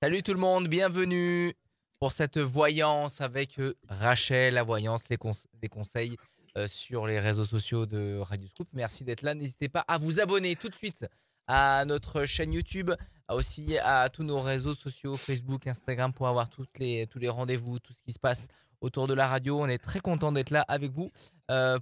Salut tout le monde, bienvenue pour cette voyance avec Rachel, la voyance, les conseils sur les réseaux sociaux de Radio Scoop. Merci d'être là. N'hésitez pas à vous abonner tout de suite à notre chaîne YouTube, aussi à tous nos réseaux sociaux, Facebook, Instagram, pour avoir tous les rendez-vous, tout ce qui se passe autour de la radio. On est très content d'être là avec vous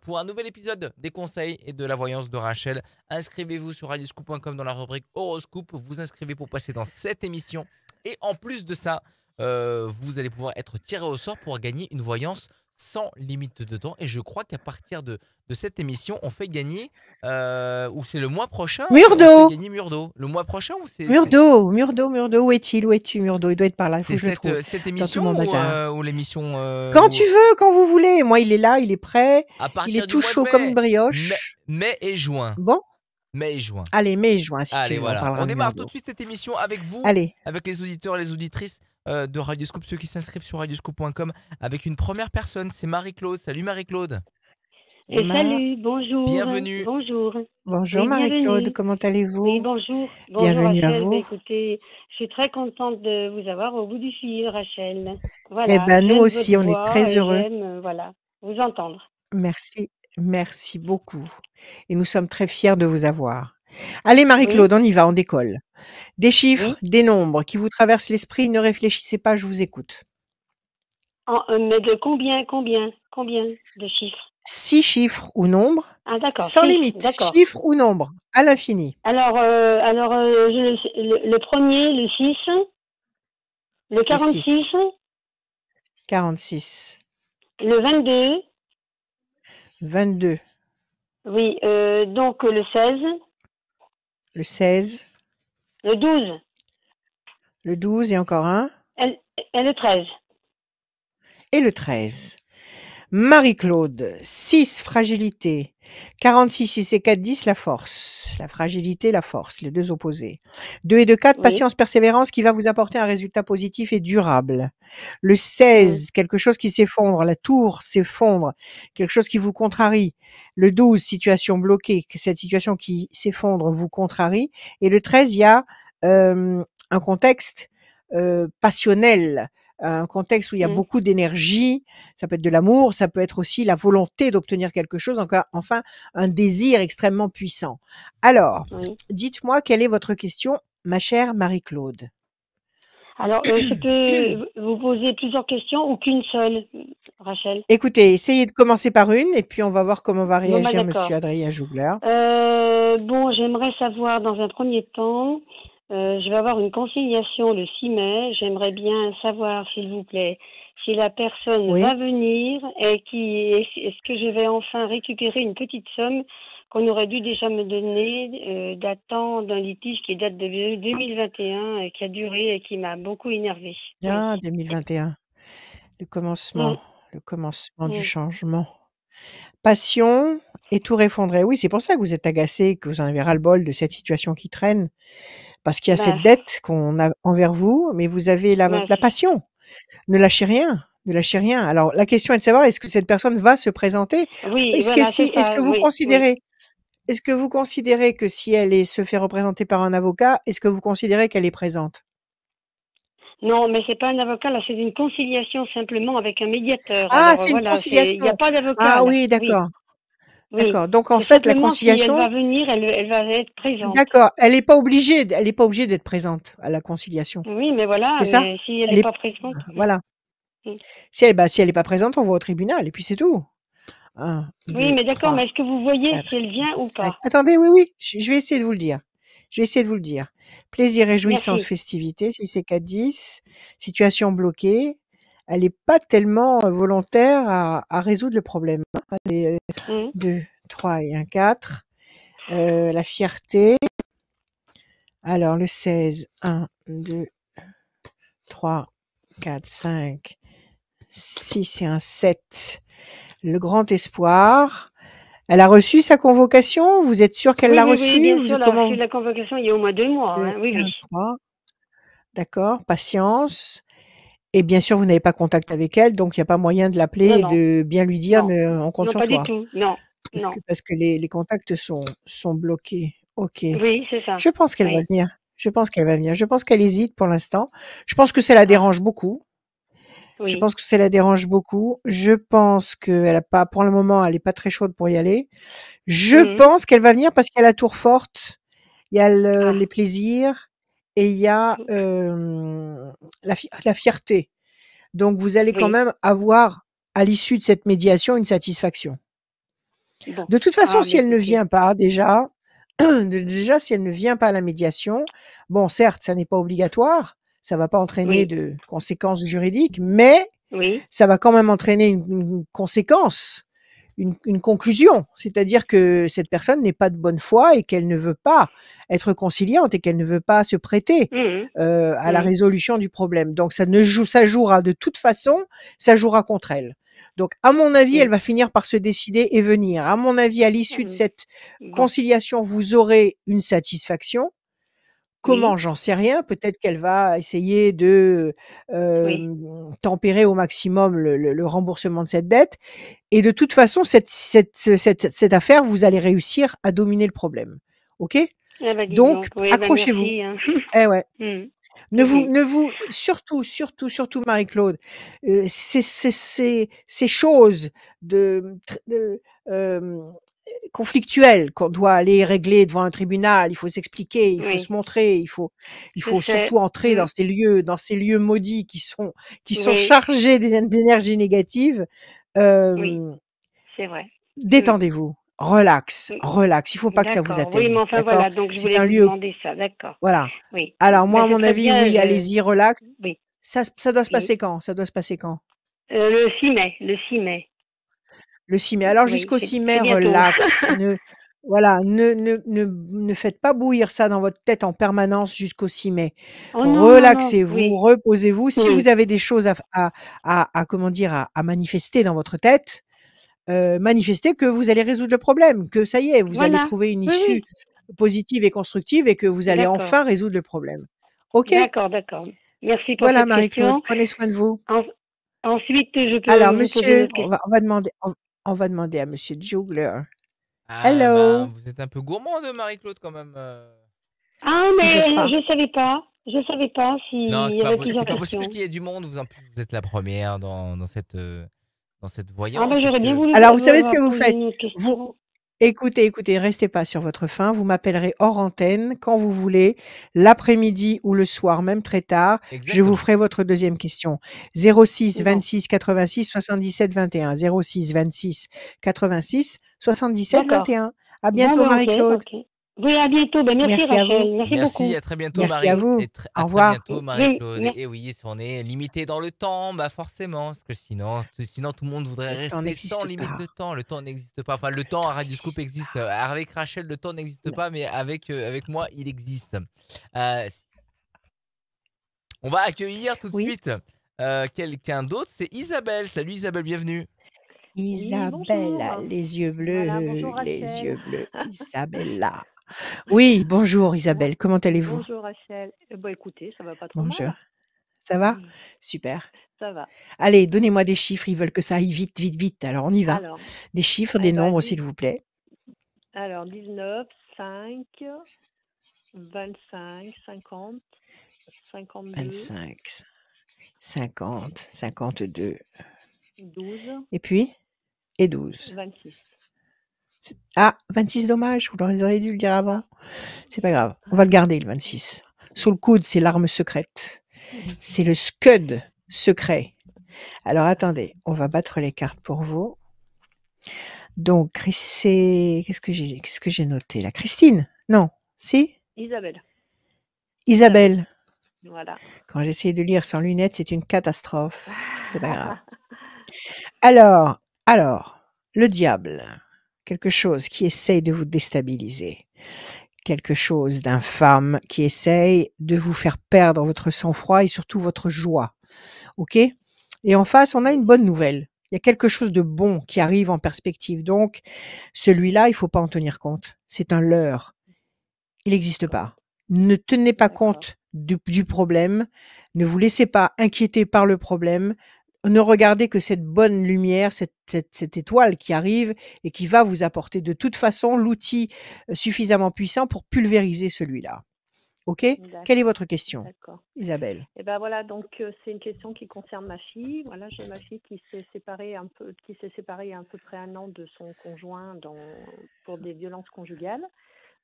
pour un nouvel épisode des conseils et de la voyance de Rachel. Inscrivez-vous sur radioscoop.com dans la rubrique Horoscope. Vous inscrivez pour passer dans cette émission. Et en plus de ça, vous allez pouvoir être tiré au sort pour gagner une voyance sans limite de temps. Et je crois qu'à partir de cette émission, on fait gagner, ou c'est le mois prochain, on fait Murdo, gagner Murdo. Le mois prochain ou c'est Murdo, où est-il? Où es-tu, Murdo? Il doit être par là, il faut que je le trouve. cette Dans tout émission mon bazar. ou l'émission Quand tu veux, quand vous voulez. Moi, il est là, il est prêt, à il partir est du tout mois de chaud comme une mai, brioche. mai et juin. Bon, Mai et juin. allez, mai et juin, si tu Allez, veux, on voilà. On parlera de démarre tout de Murdo. suite cette émission avec vous, Allez, avec les auditeurs et les auditrices de Radioscoop, ceux qui s'inscrivent sur radioscoop.com, avec une première personne, c'est Marie-Claude. Salut Marie-Claude. Salut, bonjour, Bienvenue. bonjour. Bonjour Oui, Marie-Claude, bienvenue. comment Oui, allez-vous? bonjour, bonjour Bienvenue à Rachel. vous. Écoutez, je suis très contente de vous avoir au bout du fil, Rachel. Eh Voilà, ben, nous j'aime aussi, votre on est voix très et heureux. j'aime, voilà, vous entendre. Merci, merci beaucoup. Et nous sommes très fiers de vous avoir. Allez Oui, Marie-Claude, on y va, on décolle. Des chiffres, oui. des nombres qui vous traversent l'esprit, ne réfléchissez pas, je vous écoute. Mais de combien de chiffres? 6 chiffres ou nombres, Ah, d'accord, sans chiffres, limite, d'accord. chiffres ou nombres, à l'infini. Alors, le premier, le 6, le Le 46, 6, 46, le 22, 22, oui, donc le 16, le 16, le 12 le 12 et encore un, et le 13. et le 13. Marie-Claude, 6, fragilité. 46, 6 et 4, 10, la force. La fragilité, la force, les deux opposés. 2 et 2, 4, Oui. patience, persévérance qui va vous apporter un résultat positif et durable. Le Mm. 16, quelque chose qui s'effondre, la tour s'effondre, quelque chose qui vous contrarie. Le 12, situation bloquée, que cette situation qui s'effondre vous contrarie. Et le 13, il y a un contexte passionnel, un contexte où il y a Mm. beaucoup d'énergie, ça peut être de l'amour, ça peut être aussi la volonté d'obtenir quelque chose, enfin un désir extrêmement puissant. Alors, Oui. dites-moi quelle est votre question, ma chère Marie-Claude? Alors, je peux vous poser plusieurs questions ou qu'une seule, Rachel? Écoutez, essayez de commencer par une et puis on va voir comment va Bon, bah, réagir d'accord. monsieur Adrien Jougler. Bon, j'aimerais savoir dans un premier temps, je vais avoir une conciliation le 6 mai. J'aimerais bien savoir, s'il vous plaît, si la personne Oui. va venir et est-ce que je vais enfin récupérer une petite somme qu'on aurait dû déjà me donner, datant d'un litige qui date de 2021 et qui a duré et qui m'a beaucoup énervée. Ah, Merci. 2021, le commencement du Mm. changement. Passion et tour effondré. Oui, c'est pour ça que vous êtes agacé, que vous en avez ras-le-bol de cette situation qui traîne. Parce qu'il y a cette Bah, dette qu'on a envers vous, mais vous avez la bah, passion. Ne lâchez rien, ne lâchez rien. Alors la question est de savoir est-ce que cette personne va se présenter? oui, Est-ce voilà, c'est est-ce ça, que vous oui, oui. considérez que si elle se fait représenter par un avocat, est-ce que vous considérez qu'elle est présente? Non, mais c'est pas un avocat, là, c'est une conciliation simplement avec un médiateur. Ah, Alors c'est une voilà, il n'y a conciliation. pas d'avocat Ah là. oui, Oui, d'accord, oui. d'accord. Donc en C'est fait, la simplement si elle va conciliation, venir, elle va être présente. d'accord, elle est pas obligée d'être présente à la conciliation. Oui, mais voilà, C'est ça? mais si elle Elle n'est est pas présente. Voilà. Mm. Si elle est pas présente, on va au tribunal et puis c'est tout. 1, Oui, 2, mais d'accord, 3, mais est-ce que vous voyez 4, si elle vient ou 5. pas? Attendez, oui, je vais essayer de vous le dire. Plaisir, réjouissance, Merci. festivité, si c'est 4, 10. Situation bloquée. Elle est pas tellement volontaire à résoudre le problème. Allez, Mm. 2, 3 et 1, 4. La fierté. Alors, le 16, 1, 2, 3, 4, 5, 6 et un 7. Le grand espoir. Elle a reçu sa convocation? Vous êtes sûr qu'elle Oui, l'a oui, oui, reçue? bien Vous sûr, elle a reçu comment? la convocation il y a au moins 2 mois, 2 hein. Oui, et oui. 1, 3. D'accord, patience. Et bien sûr, vous n'avez pas contact avec elle, donc il y a pas moyen de l'appeler Non, et non, de bien lui dire: non, «On compte non, sur pas du toi». tout. Non, non. Parce que les contacts sont bloqués. OK. Oui, c'est ça. Je pense qu'elle va Oui. venir. Je pense qu'elle va venir. Je pense qu'elle hésite pour l'instant. Je pense que ça la Ah, dérange beaucoup. Je oui. pense que ça la dérange beaucoup. Je pense qu'elle a pas, pour le moment, elle est pas très chaude pour y aller. Je Mhm. pense qu'elle va venir parce qu'il y a la tour forte, il y a Ah, les plaisirs et il y a la fierté. Donc, vous allez quand oui. même avoir, à l'issue de cette médiation, une satisfaction. Bon. De toute façon, Ah, si mais elle ne écoutez. vient pas, déjà, déjà, si elle ne vient pas à la médiation, bon, certes, ça n'est pas obligatoire, ça va pas entraîner Oui. de conséquences juridiques, mais Oui. ça va quand même entraîner une conséquence, une conclusion. C'est-à-dire que cette personne n'est pas de bonne foi et qu'elle ne veut pas être conciliante et qu'elle ne veut pas se prêter Mhm. à la Mhm. résolution du problème. Donc ça jouera de toute façon, ça jouera contre elle. Donc à mon avis, elle Oui. va finir par se décider et venir. À mon avis, à l'issue de Mhm. cette Bon. conciliation, vous aurez une satisfaction. Comment? Oui. J'en sais rien. Peut-être qu'elle va essayer de, Oui. tempérer au maximum le remboursement de cette dette et de toute façon cette affaire, vous allez réussir à dominer le problème. OK? Ah bah dis Donc donc. Oui, bah accrochez-vous. merci. Hein. Eh ouais. Mhm. Oui. Ne vous surtout Marie-Claude, ces choses de, hem, conflictuelles qu'on doit aller régler devant un tribunal, il faut s'expliquer, il faut se Oui. montrer, il Je faut sais. surtout entrer Mhm. dans ces lieux maudits qui sont Oui. chargés d'énergie négative. Oui. Hem, C'est vrai. Mhm. Détendez-vous, relax, Oui. relax, il faut pas que ça vous D'accord. Oui, mais atteigne, enfin d'accord? voilà. Donc je C'est voulais un vous lieu demander ça. D'accord. voilà. Oui. Alors moi, Ben à c'est mon très avis, bien. oui, allez-y, relax. Oui. Ça doit se Oui. passer quand? Ça doit se passer quand? Le 6 mai. Le 6 mai. Le 6 mai. Alors Oui. jusqu'au 6 mai, C'est bientôt. relax. Ne faites pas bouillir ça dans votre tête en permanence jusqu'au 6 mai. Oh non, non, non. Relaxez-vous, Oui. reposez-vous. Si Oui. vous avez des choses comment dire, à manifester dans votre tête, manifestez que vous allez résoudre le problème, que ça y est, vous avez Voilà. trouvé une Oui, issue oui. positive et constructive et que vous allez D'accord. enfin résoudre le problème. OK? D'accord, d'accord. Merci pour Voilà cette Marie-Claude, question. prenez soin de vous. En- Ensuite, je Alors peux vous poser une monsieur, autre question. on va demander à monsieur Jugler. Ah, ben, Hello. vous êtes un peu gourmand de Marie-Claude quand même. Ah, Il veut mais pas. je savais pas. Je savais pas Non, s'il y avait c'est plusieurs pas possible parce questions. qu'il y a du monde. En plus, vous êtes la première dans cette Ah, voyance ben parce j'aurais bien que. voulu Alors vous savez ce que vous poser faites? une autre Vous question. écoutez, restez pas sur votre faim, vous m'appellerez hors antenne quand vous voulez, l'après-midi ou le soir, même très tard, je vous Exactement. ferai votre deuxième question. 06 Bon, 26 86 77 21. 06 26 86 77 d'accord. 21. À Bon, bientôt ben ok, Marie-Claude. ok. Oui, à bientôt. Ben merci Merci à vous. Rachel. Merci Merci, beaucoup. à très bientôt Merci à Marie vous. et Au à très revoir. bientôt Oui, Marie-Claude. Et oui, si on est limité dans le temps, bah forcément, parce que sinon tout le monde voudrait Le temps rester sans n'existe limite pas. de temps. Le temps n'existe pas. Enfin, le temps à Ça Radio Scoop n'existe existe. pas. Avec Rachel, le temps n'existe Non. pas, mais avec moi, il existe. Euh, on va accueillir tout de Oui, suite quelqu'un d'autre. C'est Isabelle. Salut Isabelle, bienvenue. Oui, bonjour. Isabelle, les yeux Voilà, bonjour bleus, les Rachel. yeux bleus, Isabella. Oui, bonjour Bon, Isabelle, comment allez-vous? bonjour Rachel. Bah écoutez, ça va pas trop Bonjour. mal. Ça va? Mm, Super. Ça va. Allez, donnez-moi des chiffres, ils veulent que ça aille vite, vite, vite. Alors on y va. Alors, Des chiffres, eh des ben, nombres, s'il vous plaît. alors 19, 5, 25, 50, 52, 25, 50, 52. 12, Et puis? Et 12. 26. Ah, 26 dommage, vous auriez dû le dire avant. Ah, C'est pas grave, on va le garder le 26. Sous le coude, c'est l'arme secrète. C'est le scud secret. Alors attendez, on va battre les cartes pour vous. Donc, qu'est-ce que j'ai noté là? Christine? Non. Si? Isabelle. Isabelle. Voilà. Quand j'essaie de lire sans lunettes, c'est une catastrophe. C'est pas grave. Alors, le diable. Quelque chose qui essaye de vous déstabiliser. Quelque chose d'infâme qui essaye de vous faire perdre votre sang-froid et surtout votre joie. OK? Et en face, on a une bonne nouvelle. Il y a quelque chose de bon qui arrive en perspective. Donc, celui-là, il faut pas en tenir compte. C'est un leurre. Il n'existe pas. Ne tenez pas D'accord. compte du problème. Ne vous laissez pas inquiéter par le problème. Ne regardez que cette bonne lumière, cette étoile qui arrive et qui va vous apporter de toute façon l'outil suffisamment puissant pour pulvériser celui-là. OK? Quelle est votre question, D'accord. Isabelle? Et ben voilà, donc c'est une question qui concerne ma fille. Voilà, j'ai ma fille qui s'est séparée il y a à peu près 1 an de son conjoint pour des violences conjugales.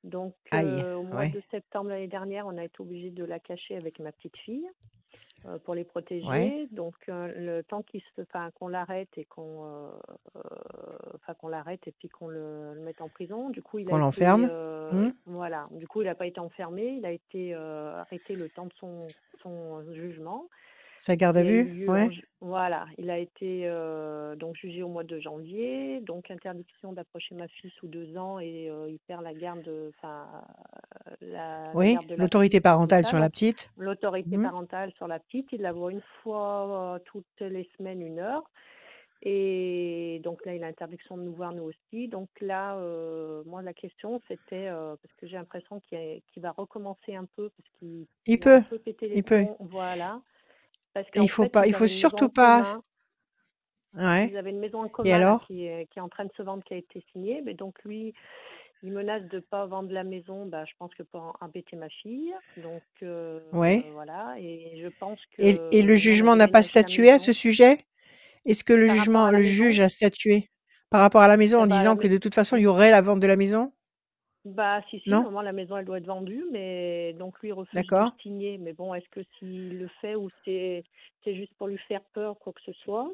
Donc Aïe, au mois de ouais, septembre l'année dernière, on a été obligé de la cacher avec ma petite fille pour les ouais, protéger. Donc le temps qu'on l'arrête et qu'on l'arrête et puis qu'on le mette en prison. Du coup, il a qu'on été l'enferme. Mmh. voilà. Du coup, il n'a pas été enfermé. Il a été arrêté le temps de son jugement Sa garde qui à a eu vue? lieu Ouais. voilà. Il a été donc jugé au mois de janvier. Donc interdiction d'approcher ma fille sous 2 ans et il perd la garde, la Oui, garde de la l'autorité petite et tout parentale ça. sur la Donc petite. l'autorité Mmh. parentale sur la petite, il la voit une fois toutes les semaines, 1 heure. Et donc là, il a interdiction de nous voir nous aussi. Donc là, moi, la question, c'était, parce que j'ai l'impression qu'il va recommencer un peu, parce Il qu'il a un peut, peu pété les il peut. plombs, voilà. Parce Et qu'en fait, il ils faut avaient une maison surtout en pas. commun. Ouais. Ils avaient une maison en Et commun là, alors? qui est en train de se vendre, qui a été signée. Mais donc lui, il menace de ne pas vendre la maison, je pense que pour embêter ma fille. Donc Ouais. voilà. Et je pense Et le que nous, on a jugement n'a pas déménagé la statué à ce maison sujet? Est-ce que par rapport à la le maison. juge a statué par rapport à la maison en La disant que de toute façon, il y aurait la vente de la maison? si, Non? normalement la maison elle doit être vendue, mais donc lui il refuse de le D'accord. signer. Mais bon, est-ce que s'il le fait ou c'est juste pour lui faire peur, quoi que ce soit.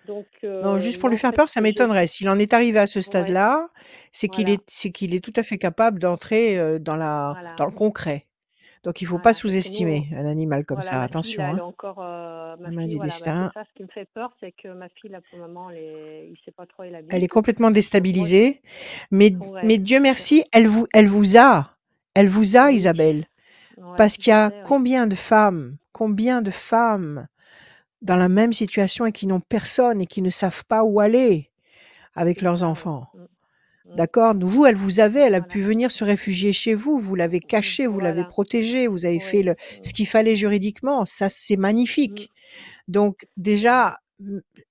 Donc Non, juste pour moi lui en faire fait peur, ce ça que j'ai, m'étonnerait. S'il en est arrivé à ce ouais, stade-là, voilà, c'est qu'il est tout à fait capable d'entrer, voilà, dans le concret. Donc il faut pas voilà, parce que nous, sous-estimer un animal comme voilà, ça. ma fille là, Attention, elle hein. est encore, La ma main fille, du voilà, c'est destin. ça ce qui me fait peur, c'est que ma fille là pour le moment, il sait pas trop où elle Elle est habite. complètement Donc moi, déstabilisée. ouais, Mais Dieu merci, elle vous a. Elle vous a, oui, Isabelle. ouais, Parce qu'il je y a sais, oui, combien de femmes dans la même situation et qui n'ont personne et qui ne savent pas où aller avec c'est leurs ça, oui. enfants. D'accord? Vous, elle vous avait, elle a Voilà, pu venir se réfugier chez vous, vous l'avez cachée, vous l'avez voilà, protégée, vous avez fait oui, ce qu'il fallait juridiquement. Ça, c'est mm, magnifique. Donc, voilà, déjà,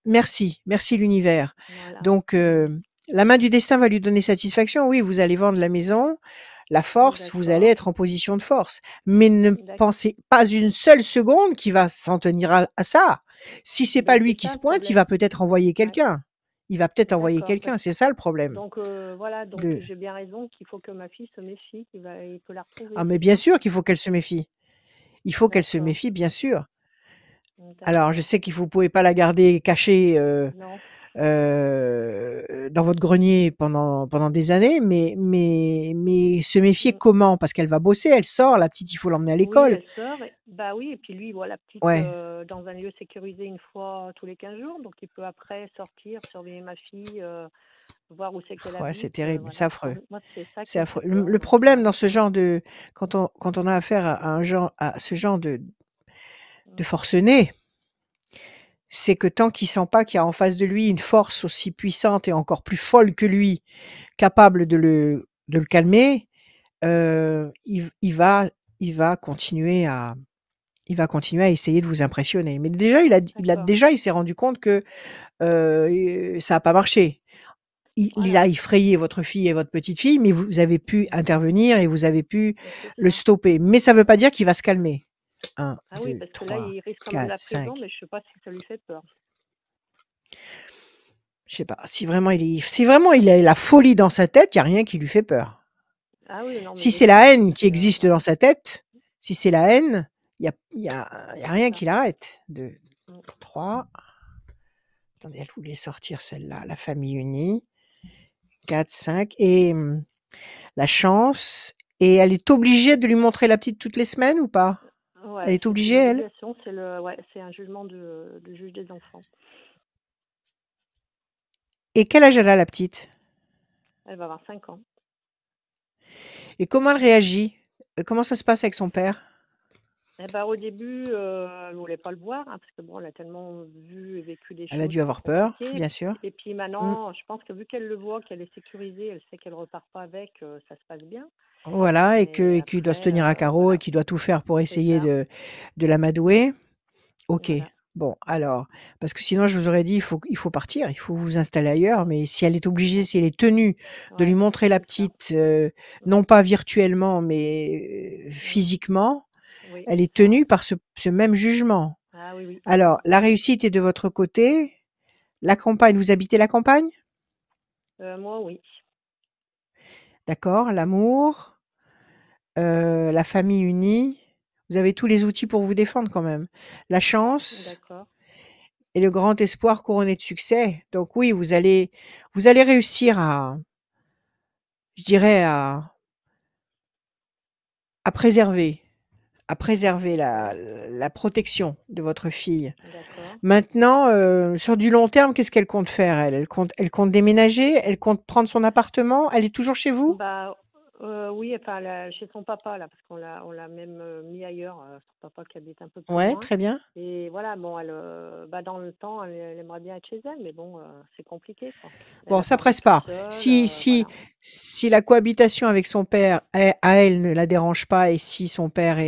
merci l'univers. voilà, Donc, la main du destin va lui donner satisfaction. Oui, vous allez vendre la maison, la force, vous allez d'accord. être en position de force. Mais ne D'accord. pensez pas une seule seconde qu'il va s'en tenir à ça. Si c'est pas Ben, lui c'est qui ça se le pointe, il problème. va peut-être envoyer Ouais, quelqu'un. Il va peut-être envoyer d'accord. quelqu'un. C'est ça le problème. Donc voilà, donc De j'ai bien raison qu'il faut que ma fille se méfie, il peut la Ah, retrouver, mais c'est bien ça? sûr qu'il faut qu'elle se méfie. Il faut qu'elle se D'accord, méfie, bien sûr. Alors, je d'accord. sais que vous pouvez pas la garder cachée, Non, dans votre grenier pendant des années, mais se méfier mm, comment? Parce qu'elle va bosser, elle sort, la petite, il faut l'emmener à oui, l'école. elle sort. Bah oui, et puis lui, il voit la petite Ouais. dans un lieu sécurisé 1 fois tous les 15 jours, donc il peut après sortir, surveiller ma fille, voir où c'est qu'elle Ouais, c'est habite, terrible, c'est voilà. affreux. Moi, c'est ça C'est qui me fait affreux. peur, Le donc problème dans ce voilà. genre de quand on a affaire à ce genre de Mm, forcené, c'est que tant qu'il sent pas qu'il y a en face de lui une force aussi puissante et encore plus folle que lui, capable de le calmer, il va continuer à essayer de vous impressionner. Mais déjà, d'accord. il s'est rendu compte que, ça a pas marché. Il a Voilà, effrayé votre fille et votre petite-fille, mais vous avez pu intervenir et vous avez pu ben, c'est le ça. stopper. Mais ça veut pas dire qu'il va se calmer. Un, Ah oui, deux, parce que là, trois, il risque quand même quatre, la prison, cinq. mais je sais pas si ça lui fait peur. Je sais pas, si vraiment il a la folie dans sa tête, il y a rien qui lui fait peur. Ah oui, non, mais Si je c'est sais, la parce haine qui que existe voilà. dans sa tête, si c'est la haine, il y a C'est rien ça. qui l'arrête. 2, Mm. 3. Attendez, elle voulait sortir celle-là, la famille unie. 4, 5 et la chance. Et elle est obligée de lui montrer la petite toutes les semaines ou pas? Elle Ouais, est c'est obligée, une elle? obligation, c'est un jugement du juge des enfants. Et quel âge elle a, la petite? Elle va avoir 5 ans. Et comment elle réagit? Comment ça se passe avec son père? Eh ben, au début, elle voulait pas le voir, hein, parce que bon, elle a tellement vu et vécu des Elle a choses, dû c'était avoir peur, compliqué. bien sûr. Et puis Mmh. maintenant, je pense que vu qu'elle le voit, qu'elle est sécurisée, elle sait qu'elle repart pas avec, ça se passe bien. Voilà, Mais et qu'il doit se après, tenir à carreau et voilà, qu'il doit tout faire pour c'est essayer ça. de l'amadouer. OK. Voilà. Bon, alors, parce que sinon je vous aurais dit il faut partir, il faut vous installer ailleurs, mais si elle est obligée, si elle est tenue de lui Ouais, montrer la c'est ça. petite, Mm, non pas virtuellement, mais mm. physiquement, Oui. elle est tenue par ce même jugement. Ah oui, oui. Alors, la réussite est de votre côté. La campagne, vous habitez la campagne? Moi, oui. D'accord. L'amour, la famille unie. Vous avez tous les outils pour vous défendre quand même. La chance D'accord. et le grand espoir couronné de succès. Donc oui, vous allez réussir je dirais à préserver à préserver la protection de votre fille. D'accord. Maintenant, sur du long terme, qu'est-ce qu'elle compte faire elle? Elle compte déménager? Elle compte prendre son appartement? Elle est toujours chez vous? Bah, oui, enfin, chez son papa, là, parce on l'a même mis ailleurs, son papa qui habite un peu plus Ouais, loin. très bien. Et voilà, bon, bah, dans le temps, elle aimerait bien être chez elle, mais bon, c'est compliqué, quoi. Elle Bon, a ça pas envie presse de toute pas. seule, Si voilà. la cohabitation avec son père, à elle, ne la dérange pas et si son père Non,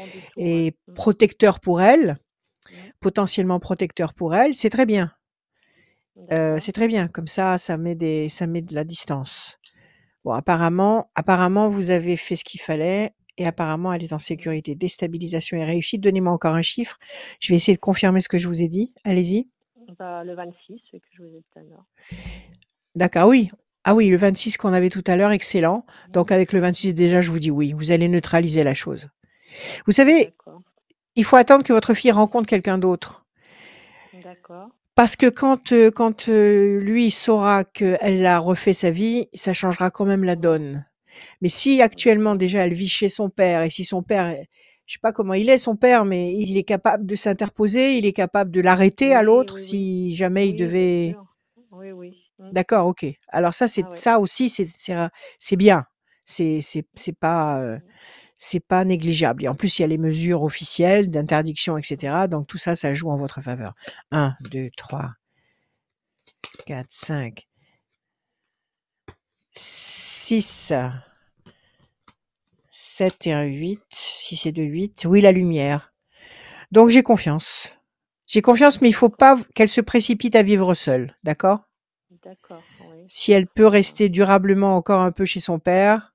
du tout, ouais. est protecteur pour elle, Mm. potentiellement protecteur pour elle, c'est très bien. D'accord. C'est très bien. Comme ça met de la distance. Bon, apparemment, vous avez fait ce qu'il fallait et apparemment, elle est en Mm. sécurité. Déstabilisation et réussite. Donnez-moi encore un chiffre. Je vais essayer de confirmer ce que je vous ai dit. Allez-y. Bah, le 26, ce que je vous ai dit tout à l'heure. D'accord, oui. Ah oui, le 26 qu'on avait tout à l'heure, excellent. Mm. Donc avec le 26, déjà, je vous dis oui. Vous allez neutraliser la chose. Vous savez, D'accord. il faut attendre que votre fille rencontre quelqu'un d'autre. D'accord. Parce que quand lui saura qu'elle a refait sa vie, ça changera quand même la Mm. donne. Mais si actuellement D'accord. déjà elle vit chez son père et si son père, je sais pas comment il est son père, mais il est capable de s'interposer, il est capable de l'arrêter à Oui, l'autre oui, oui. si jamais il Oui, bien devait. sûr. Oui, oui. Mm. D'accord, ok. Alors ça, Ah c'est ouais. ça aussi, c'est bien. Mm. C'est pas négligeable. Et en plus, il y a les mesures officielles d'interdiction, etc. Donc tout ça, ça joue en votre faveur. 1, 2, 3, 4, 5, 6, 7 et un 8. 6 et 2, 8. Oui, la lumière. Donc j'ai confiance. J'ai confiance, mais il faut D'accord. pas qu'elle se précipite à vivre seule, d'accord? D'accord, oui. Si elle peut rester durablement encore un peu chez son père,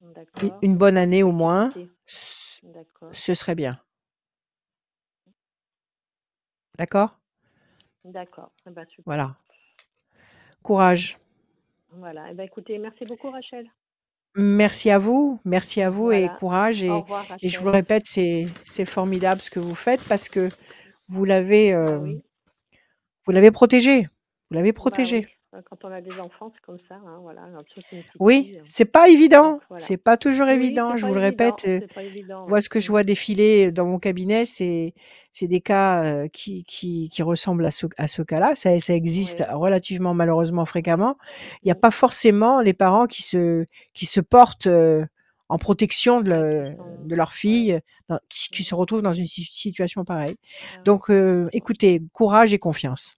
D'accord. une bonne année au Et moins, s'éviter. D'accord. ce serait bien. D'accord? D'accord. Eh ben, super. Voilà. Courage. Voilà. Eh ben, écoutez, merci beaucoup, Rachel. Merci à vous et Voilà. courage Au revoir, et je vous le Rachel. répète, c'est formidable ce que vous faites parce que vous l'avez, Bah oui. vous l'avez protégée. Vous l'avez Bah oui. protégée. Quand on a des enfants, c'est comme ça, hein, voilà. Surtout une petite Oui, fille. c'est pas Donc évident, voilà. c'est pas toujours Oui, évident, c'est je pas vous le évident. répète, C'est pas évident, moi ouais. ce que je vois défiler dans mon cabinet, c'est des cas, qui ressemblent à ce cas-là. Ça existe Oui. relativement malheureusement fréquemment. Il y a Mm. pas forcément les parents qui se portent, en protection Qui sont. de leur Oui. fille, qui Mm. se retrouvent dans une situation pareille. Ah oui. Donc, D'accord. écoutez, courage et confiance.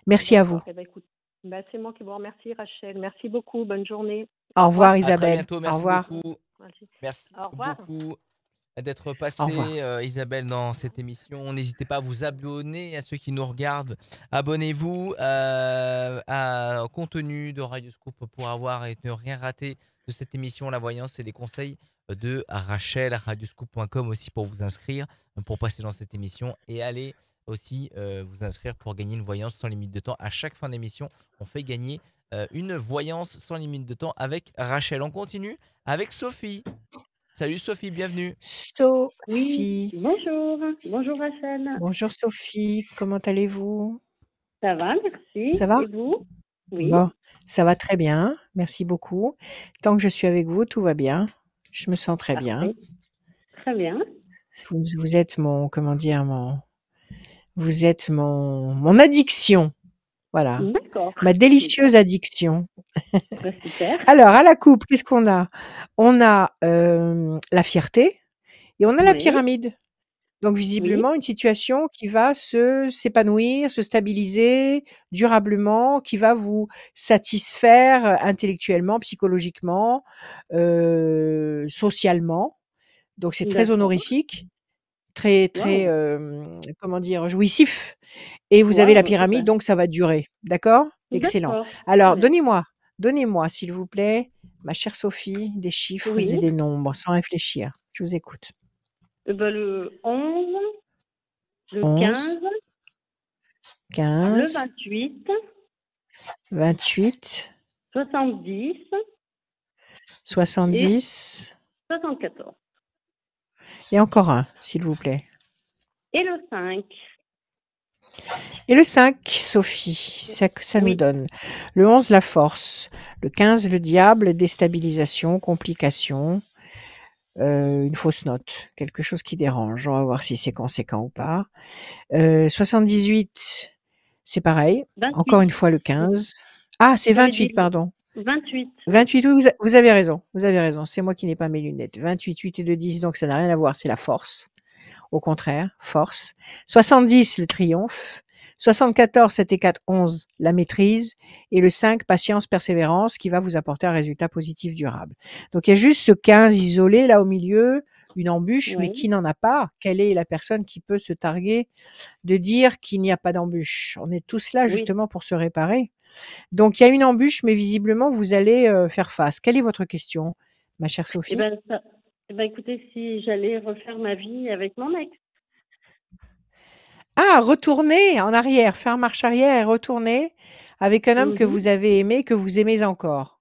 Merci à vous. D'accord. Eh ben, écoute. Bah, c'est moi qui vous remercie, Rachel. Merci beaucoup. Bonne journée. Au Au revoir. revoir À très Isabelle. bientôt. Au Merci revoir. beaucoup. Merci. Merci Au revoir. beaucoup d'être Au passé, revoir. Isabelle, dans cette émission. N'hésitez pas à vous abonner, à ceux qui nous regardent. Abonnez-vous au contenu de Radioscoop pour avoir et ne rien rater de cette émission. La voyance et les conseils de Rachel, radioscoop.com aussi pour vous inscrire, pour passer dans cette émission. Et allez aussi vous inscrire pour gagner une voyance sans limite de temps. À chaque fin d'émission, on fait gagner une voyance sans limite de temps avec Rachel. On continue avec Sophie. Salut Sophie, bienvenue. Oui, Sophie. bonjour. Bonjour Rachel. Bonjour Sophie, comment allez-vous? Ça va, merci. Ça va? Et vous? Oui, Bon, ça va très bien, merci beaucoup. Tant que je suis avec vous, tout va bien. Je me sens très bien. parfait. Très bien. Vous êtes comment dire, vous êtes mon addiction. Voilà. D'accord. Ma délicieuse addiction. Bah, super. Alors, à la coupe, qu'est-ce qu'on a? On a la fierté et on a la Oui, pyramide. Donc oui, visiblement, une situation qui va s'épanouir, se stabiliser durablement, qui va vous satisfaire intellectuellement, psychologiquement, socialement. Donc c'est très d'accord. honorifique, très, très, comment dire? Jouissif et vous avez la pyramide, Super. donc ça va durer. D'accord? Excellent. D'accord. Alors Très bien. donnez-moi s'il vous plaît, ma chère Sophie, des chiffres Oui. et des nombres sans réfléchir. Je vous écoute. Le 11, le 11, 15, le 15, 28, 28, 70 et 70 74. et encore un, s'il vous plaît. Et le 5. Et le 5, Sophie, ça nous Oui. donne le 11, la force, le 15, le diable, déstabilisation, complication, une fausse note, quelque chose qui dérange. On va voir si c'est conséquent ou pas. 78, c'est pareil. 28. Encore une fois, le 15. Ah, c'est Vous avez 28, dit pardon. 28. 28, oui, vous avez raison. Vous avez raison. C'est moi qui n'ai pas mes lunettes. 28, 8 et 2, 10, donc ça n'a rien à voir. C'est la force. Au contraire, force. 70, le triomphe. 74, 7 et 4, 11, la maîtrise. Et le 5, patience, persévérance, qui va vous apporter un résultat positif durable. Donc il y a juste ce 15 isolé là au milieu, une embûche, mais Oui. qui n'en a pas? Quelle est la personne qui peut se targuer de dire qu'il n'y a pas d'embûche? On est tous là Oui. justement pour se réparer. Donc il y a une embûche, mais visiblement vous allez faire face. Quelle est votre question, ma chère Eh Sophie? ben, écoutez, si j'allais refaire ma vie avec mon ex. Ah, retourner en arrière, faire marche arrière et retourner avec un homme que Mhm. vous avez aimé, que vous aimez encore.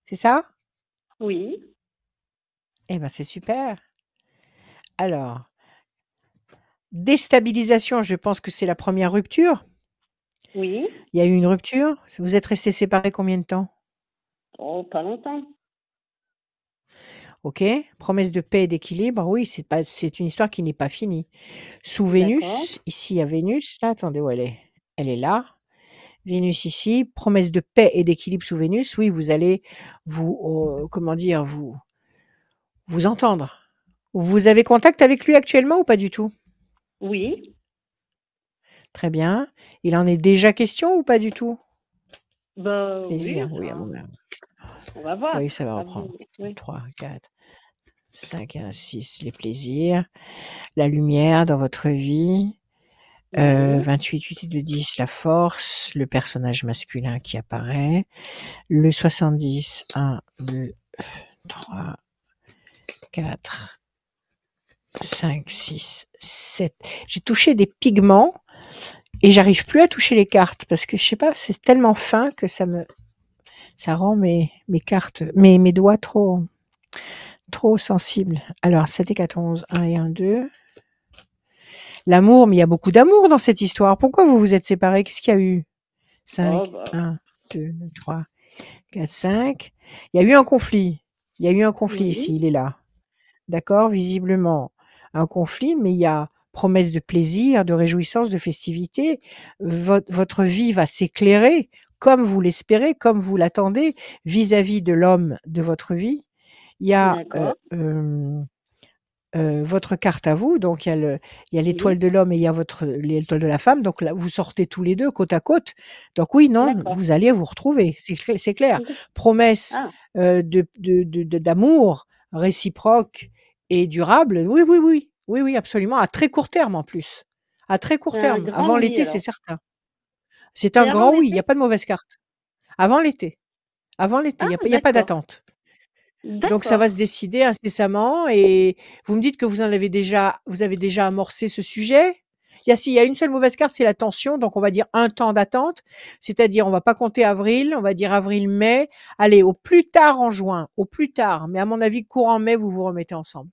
C'est ça? Oui. Eh ben, c'est super. Alors, déstabilisation, je pense que c'est la première rupture. Oui. Il y a eu une rupture. Vous êtes restés séparés combien de temps? Oh, pas longtemps. OK. Promesse de paix et d'équilibre. Oui, c'est une histoire qui n'est pas finie. Sous D'accord. Vénus, ici il y a Vénus. Là, attendez où elle est? Elle est là. Vénus ici. Promesse de paix et d'équilibre sous Vénus. Oui, vous allez comment dire, vous entendre. Vous avez contact avec lui actuellement ou pas du tout? Oui. Très bien. Il en est déjà question ou pas du tout? Bah oui, Plaisir, oui, à enfin, mon avis. on va voir. Oui, ça va À reprendre. vous. Oui. 3, 4, 5 et un 6, les plaisirs, la lumière dans votre vie. Oui. 28, 8 et 2, 10, la force, le personnage masculin qui apparaît. Le 70, 1, 2, 3, 4, 5, 6, 7. J'ai touché des pigments et j'arrive plus à toucher les cartes parce que je sais pas, c'est tellement fin que ça rend mes cartes, mes doigts trop sensibles. Alors, 7 et 4, 11, 1 et 1, 2. L'amour, mais il y a beaucoup d'amour dans cette histoire. Pourquoi vous vous êtes séparés? Qu'est-ce qu'il y a eu? 5, Oh, bah. 1, 2, 3, 4, 5. Il y a eu un conflit. Il y a eu un conflit ici, Oui. il est là. D'accord? Visiblement, un conflit, mais il y a promesse de plaisir, de réjouissance, de festivité. Votre vie va s'éclairer comme vous l'espérez, comme vous l'attendez, vis-à-vis de l'homme de votre vie. Il y a D'accord. votre carte à vous, donc il y a l'étoile Oui. de l'homme et il y a l'étoile de la femme, donc là, vous sortez tous les deux côte à côte. Donc oui, non, D'accord. vous allez vous retrouver, c'est clair. Promesse Ah, d'amour réciproque et durable, oui, oui, oui, oui, oui, absolument, à très court terme en plus. À très court c'est un terme, grand avant oui l'été, c'est alors. certain. C'est C'est un avant grand oui, il n'y l'été? a pas de mauvaise carte. Avant l'été, Ah, il y a pas d'accord. d'attente. Donc ça va se D'accord. décider incessamment et vous me dites que vous avez déjà amorcé ce sujet? Il y a une seule mauvaise carte, c'est la tension, donc on va dire un temps d'attente, c'est-à-dire on va pas compter avril, on va dire avril-mai, allez au plus tard en juin, au plus tard, mais à mon avis courant mai, vous vous remettez ensemble.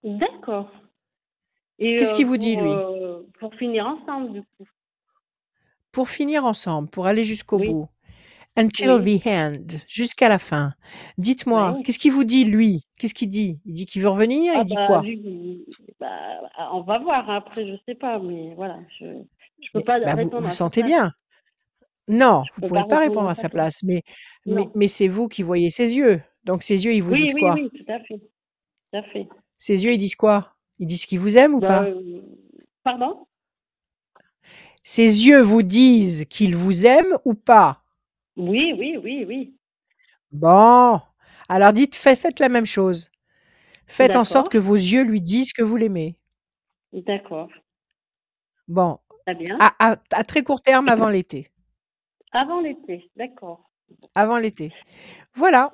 D'accord. Et Qu'est-ce qu'il vous dit lui? pour finir ensemble, du coup? Pour finir ensemble, pour aller jusqu'au Oui. bout. Until Oui. the end, jusqu'à la fin. Dites-moi, Oui. qu'est-ce qu'il vous dit lui? Qu'est-ce qu'il dit? Il dit qu'il veut revenir? Ah Il dit bah quoi? lui, bah, on va voir, hein, après je sais pas, mais voilà, je peux pas Bah, répondre vous à sa sentez place. bien. Non, Je vous peux pas pouvez pas répondre répondre à à sa sa place. place, mais Non. c'est vous qui voyez ses yeux. Donc ses yeux, ils vous Oui, disent oui, quoi? oui, tout à fait, tout à fait. Ses yeux, ils disent quoi? Ils disent qu'ils vous aiment ou Bah, pas? pardon? Ses yeux vous disent qu'ils vous aiment ou pas? Oui, oui, oui, oui. Bon, alors faites la même chose. Faites en sorte D'accord. que vos yeux lui disent que vous l'aimez. D'accord. Bon, Très bien. à très court terme avant l'été. Avant l'été, d'accord. Avant l'été. Voilà,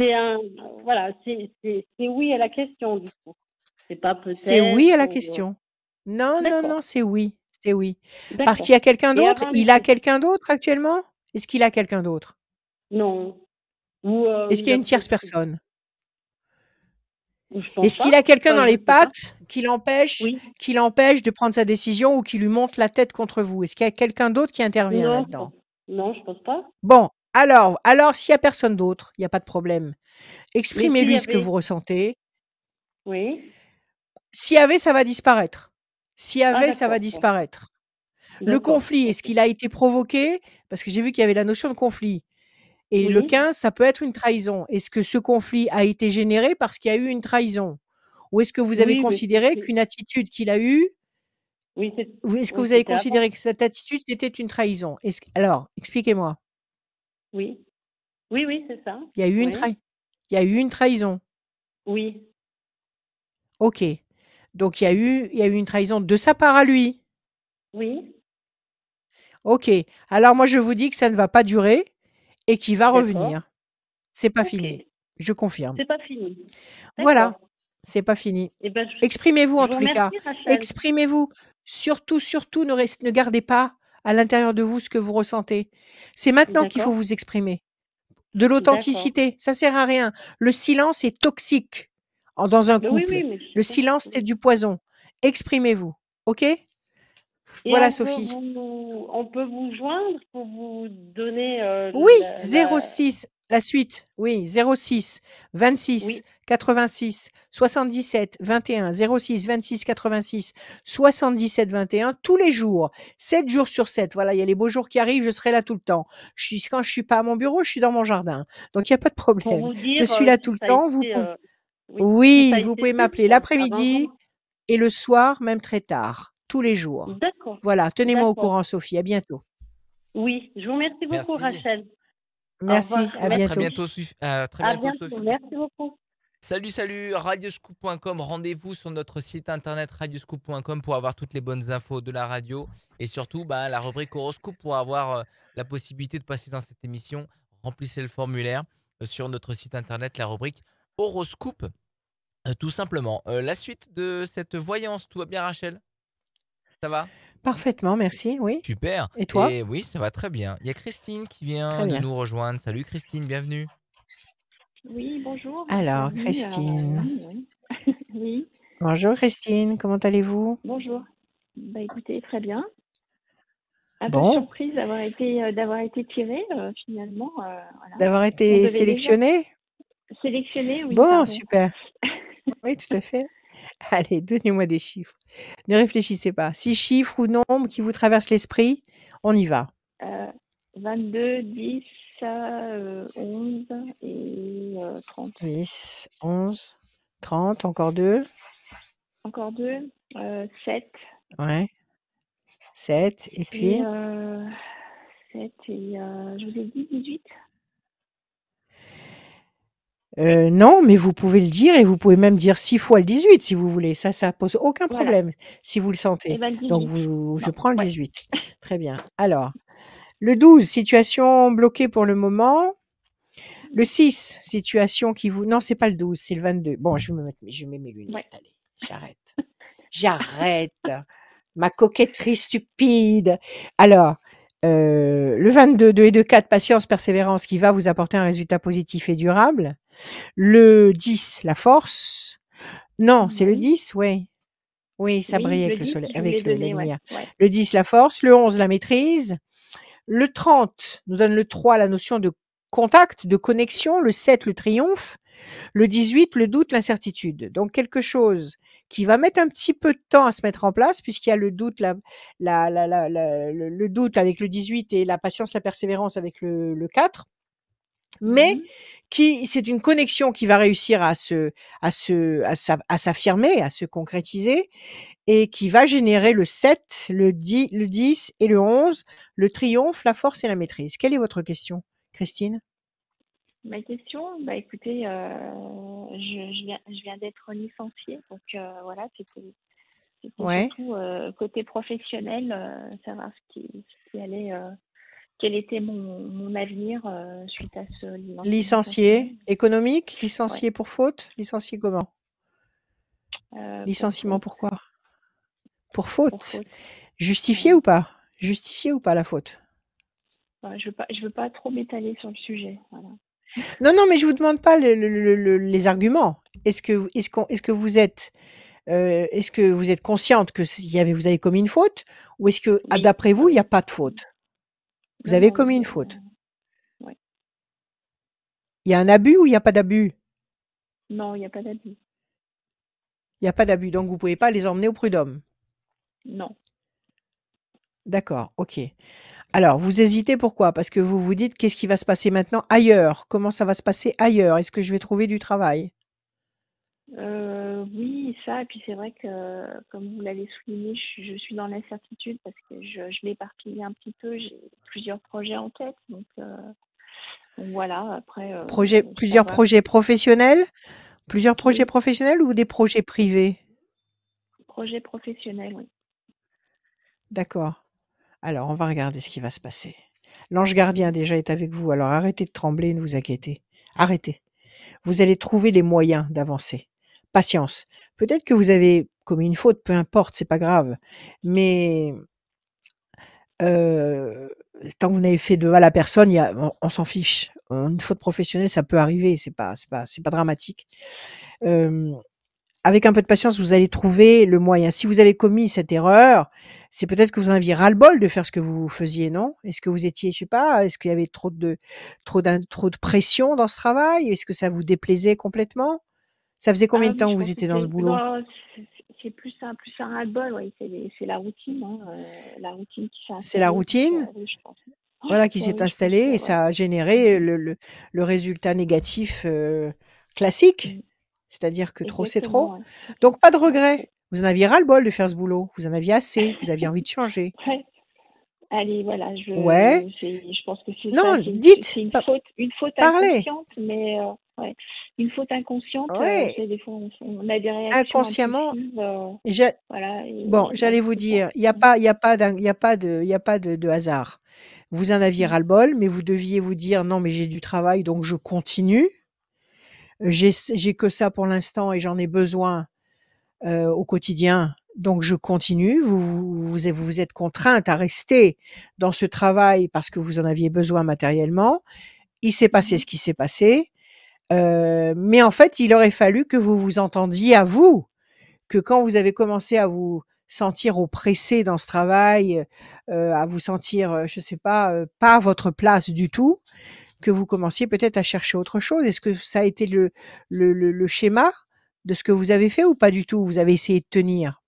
Voilà, c'est oui à la question, du coup. C'est pas c'est oui à peut-être la ou question. Non, non, non, d'accord, c'est oui, c'est oui. Parce d'accord. qu'il y a quelqu'un Et d'autre? avant Il a l'été? quelqu'un d'autre actuellement? Est-ce qu'il a quelqu'un d'autre? Non. Ou Est-ce qu'il il y a a une tierce peut-être personne? ou je pense Est-ce pas. qu'il a quelqu'un Enfin, dans je les sais pas. pattes Oui. qui l'empêche de prendre sa décision ou qui lui monte la tête contre vous? Est-ce qu'il y a quelqu'un d'autre qui intervient Non, là-dedans? je pense pas. Bon, alors s'il y a personne d'autre, il y a pas de problème. Mais s'il y Exprimez-lui ce que avait vous ressentez. oui. S'il y avait, ça va disparaître. S'il y Ah avait, ça va d'accord, bon. disparaître. Le D'accord, conflit, est-ce OK. qu'il a été provoqué? Parce que j'ai vu qu'il y avait la notion de conflit et le Oui. 15, ça peut être une trahison. Est-ce que ce conflit a été généré parce qu'il y a eu une trahison? Ou est-ce que vous avez Oui, mais considéré c'est qu'une attitude qu'il a eue oui, c'est ou est-ce que oui, vous avez c'était avant. considéré que cette attitude, c'était une trahison? Est-ce alors, expliquez-moi. Oui. Oui, oui, c'est ça. Il y a eu une Oui. trahi il y a eu une trahison. Oui. OK. Donc il y a eu une trahison de sa part à lui. Oui. OK. Alors moi, je vous dis que ça ne va pas durer et qu'il va D'accord. revenir. C'est pas OK. fini. Je confirme. C'est pas fini. Voilà, D'accord. c'est pas fini. Eh ben, Exprimez-vous je en vous tous les cas. remercie, Rachel. Exprimez-vous. Surtout, surtout ne gardez pas à l'intérieur de vous ce que vous ressentez. C'est maintenant qu'il faut D'accord. vous exprimer. De D'accord. l'authenticité, ça sert à rien. Le silence est toxique dans un Ben oui, couple. oui, mais je sais Le bien. silence, c'est Oui. du poison. Exprimez-vous. OK? Et Voilà Sophie. on peut vous joindre pour vous donner Oui, la 06, la suite. Oui, 06 26 oui. 86 77 21 06 26 86 77 21 tous les jours, 7 jours sur 7. Voilà, il y a les beaux jours qui arrivent, je serai là tout le temps. Quand je suis pas à mon bureau, je suis dans mon jardin. Donc il y a pas de Pour problème. vous Je dire suis là si tout le ça a temps. été oui, si ça Oui, a vous été pouvez juste m'appeler avant l'après-midi comment et le soir, même très tard, tous les jours. d'accord, Voilà, tenez-moi au d'accord. courant Sophie, à bientôt. Oui, je vous remercie beaucoup, Merci. Rachel. Au revoir. Merci, à À très bientôt. bientôt, à très À bientôt, bientôt. Sophie. Merci beaucoup. Salut, salut, radioscoop.com. Rendez-vous sur notre site internet radioscoop.com pour avoir toutes les bonnes infos de la radio et surtout la rubrique horoscope pour avoir la possibilité de passer dans cette émission. Remplissez le formulaire sur notre site internet, la rubrique horoscope, tout simplement. La suite de cette voyance, tout va bien, Rachel? Ça va? Parfaitement, merci, oui. Super. Et toi? Et oui, ça va très bien. Il y a Christine qui vient Très de bien. nous rejoindre. Salut Christine, bienvenue. Oui, bonjour, Alors, bienvenue. Christine. Oui, oui, Bonjour Christine, comment allez-vous? bonjour. Bah écoutez, très bien. Un peu Bon, surprise d'avoir été tirée finalement. Voilà. d'avoir On été devait déjà sélectionnée? sélectionner, oui, Bon, pardon. super. Oui, tout à fait. Allez, donnez-moi des chiffres. Ne réfléchissez pas. 6 chiffres ou nombres qui vous traversent l'esprit, on y va. 22, 10, 11 et 30. 10, 11, 30, encore 2. Encore 2, 7 Ouais, 7. Et et puis, 7 et je vous ai dit 18. non, mais vous pouvez le dire et vous pouvez même dire 6 fois le 18 si vous voulez. Ça pose aucun Voilà, problème si vous le et sentez. ben le Donc 18. je Bon, prends le ouais. 18. Très bien. Alors, le 12, situation bloquée pour le moment. Le 6, situation qui vous non, c'est pas le 12, c'est le 22. Bon, je mets mes lunettes, Ouais. allez, j'arrête. J'arrête. Ma coquetterie stupide. Alors, le 22, 2 et 2, 4, patience, persévérance qui va vous apporter un résultat positif et durable. Le 10, la force. Non, c'est le Oui. 10, oui. Oui, ça Oui, brille le avec le 10, soleil, je vous l'ai avec la donné, ouais. lumière. Ouais. Le 10, la force. Le 11, la maîtrise. Le 30 nous donne le 3, la notion de contact, de connexion. Le 7, le triomphe. Le 18, le doute, l'incertitude. Donc quelque chose qui va mettre un petit peu de temps à se mettre en place puisqu'il y a le doute, le doute avec le 18 et la patience, la persévérance avec le 4. Mais Mhm. c'est une connexion qui va réussir à s'affirmer, à se concrétiser et qui va générer le 7, le 10 et le 11, le triomphe, la force et la maîtrise. Quelle est votre question, Christine? Ma question, bah écoutez, je viens d'être licenciée, donc voilà, C'était Ouais. surtout côté professionnel, savoir quel était mon avenir suite à ce licenciement Licencié, professionnel. économique, Ouais, licencié pour faute, licencié comment? pour Licenciement faute, pourquoi? Pour pour faute. faute. Justifié Ouais. ou pas? Justifié ou pas la faute? Ouais, je veux pas trop m'étaler sur le sujet. Voilà. Non, non, mais je vous demande pas les arguments. Est-ce que vous êtes consciente que vous avez commis une faute, ou est-ce que, Oui, d'après vous, il n'y a oui. pas de faute? Vous Non, avez non, commis oui. une faute. Ouais. Il y a un abus ou il n'y a pas d'abus? Non, il n'y a pas d'abus. Il n'y a pas d'abus, donc vous ne pouvez pas les emmener au prud'homme. Non. D'accord, ok. Alors, vous hésitez pourquoi? Parce que vous vous dites, qu'est-ce qui va se passer maintenant ailleurs? Comment ça va se passer ailleurs? Est-ce que je vais trouver du travail? Oui, ça, et puis c'est vrai que, comme vous l'avez souligné, je suis dans l'incertitude parce que je m'éparpille un petit peu, j'ai plusieurs projets en tête, donc voilà, après, Plusieurs savoir projets professionnels? Plusieurs projets oui, professionnels ou des projets privés? projet professionnel, oui. D'accord. Alors, on va regarder ce qui va se passer. L'ange gardien déjà est avec vous, alors arrêtez de trembler, ne vous inquiétez. Arrêtez. Vous allez trouver les moyens d'avancer. Patience. Peut-être que vous avez commis une faute, peu importe, c'est pas grave. Mais Heu, tant que vous n'avez fait de mal à personne, on s'en fiche. Une faute professionnelle, ça peut arriver, c'est pas dramatique. Hem, avec un peu de patience, vous allez trouver le moyen. Si vous avez commis cette erreur, c'est peut-être que vous en aviez ras-le-bol de faire ce que vous faisiez, non? Est-ce que vous étiez, je sais pas, est-ce qu'il y avait trop de pression dans ce travail? Est-ce que ça vous déplaisait complètement? Ça faisait combien Ah de oui, temps je que vous pense que étiez dans ce c'est boulot? non, c'est plus un ras-le-bol, oui, c'est la routine, hein, la routine qui s'est C'est la installée, donc routine? oui, je pense. Voilà, qui Ouais, s'est oui, je pense installé que et ouais. ça a généré le résultat négatif, classique. Mmh. C'est-à-dire que trop, c'est Exactement, trop. ouais, tout à fait. Donc pas de Ouais, regret. trop. Vous en aviez ras-le-bol de faire ce boulot. Vous en aviez assez. Vous aviez envie de changer. Ouais. Allez, voilà, Ouais. je pense que c'est ça, Non, c'est dites, une faute parlez. inconsciente, mais ouais, une faute inconsciente, Ouais, c'est des fois on a des réactions inconsciemment, impulsives, j'a voilà, bon, et ouais, j'allais vous c'est ça. dire, il y a pas de hasard. Vous en aviez Mmh. ras-le-bol, mais vous deviez vous dire: «Non, mais j'ai du travail, donc je continue. J'ai que ça pour l'instant et j'en ai besoin au quotidien, donc je continue. Vous êtes contrainte à rester dans ce travail parce que vous en aviez besoin matériellement. Il s'est Mmh passé mh. ce qui s'est passé, mais en fait, il aurait fallu que vous vous entendiez à vous, que quand vous avez commencé à vous sentir oppressée dans ce travail, à vous sentir, je sais pas, pas à votre place du tout, que vous commenciez peut-être à chercher autre chose. Est-ce que ça a été le schéma de ce que vous avez fait ou pas du tout? Vous avez essayé de tenir?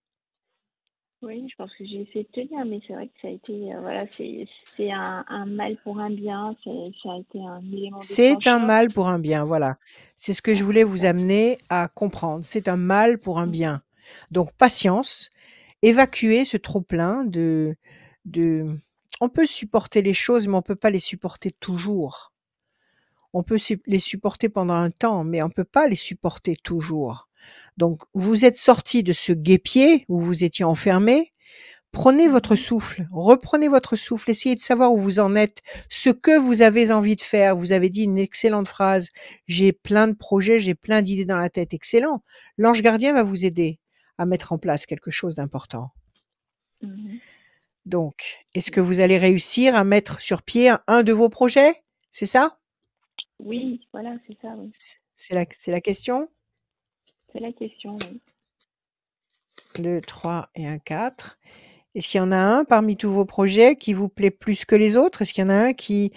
Oui, je pense que j'ai essayé de tenir, mais c'est vrai que ça a été, voilà, c'est un mal pour un bien, ça a été un élément C'est un déclencheur. mal pour un bien, voilà. C'est ce que je Ouais, voulais c'est vous ça. amener à comprendre. C'est un mal pour un Mmh. bien. Donc patience, évacuez ce trop-plein de on peut supporter les choses, mais on peut pas les supporter toujours. On peut les supporter pendant un temps, mais on peut pas les supporter toujours. Donc vous êtes sortis de ce guêpier où vous étiez enfermés. Prenez votre Mmh. souffle, reprenez votre souffle, essayez de savoir où vous en êtes, ce que vous avez envie de faire. Vous avez dit une excellente phrase: «J'ai plein de projets, j'ai plein d'idées dans la tête». Excellent. L'ange gardien va vous aider à mettre en place quelque chose d'important. Mmh. Donc, est-ce que vous allez réussir à mettre sur pied un de vos projets? C'est ça? Oui, voilà, c'est ça, oui. C'est la question? C'est la question, oui. 2, 3 et un 4. Est-ce qu'il y en a un parmi tous vos projets qui vous plaît plus que les autres? Est-ce qu'il y en a un qui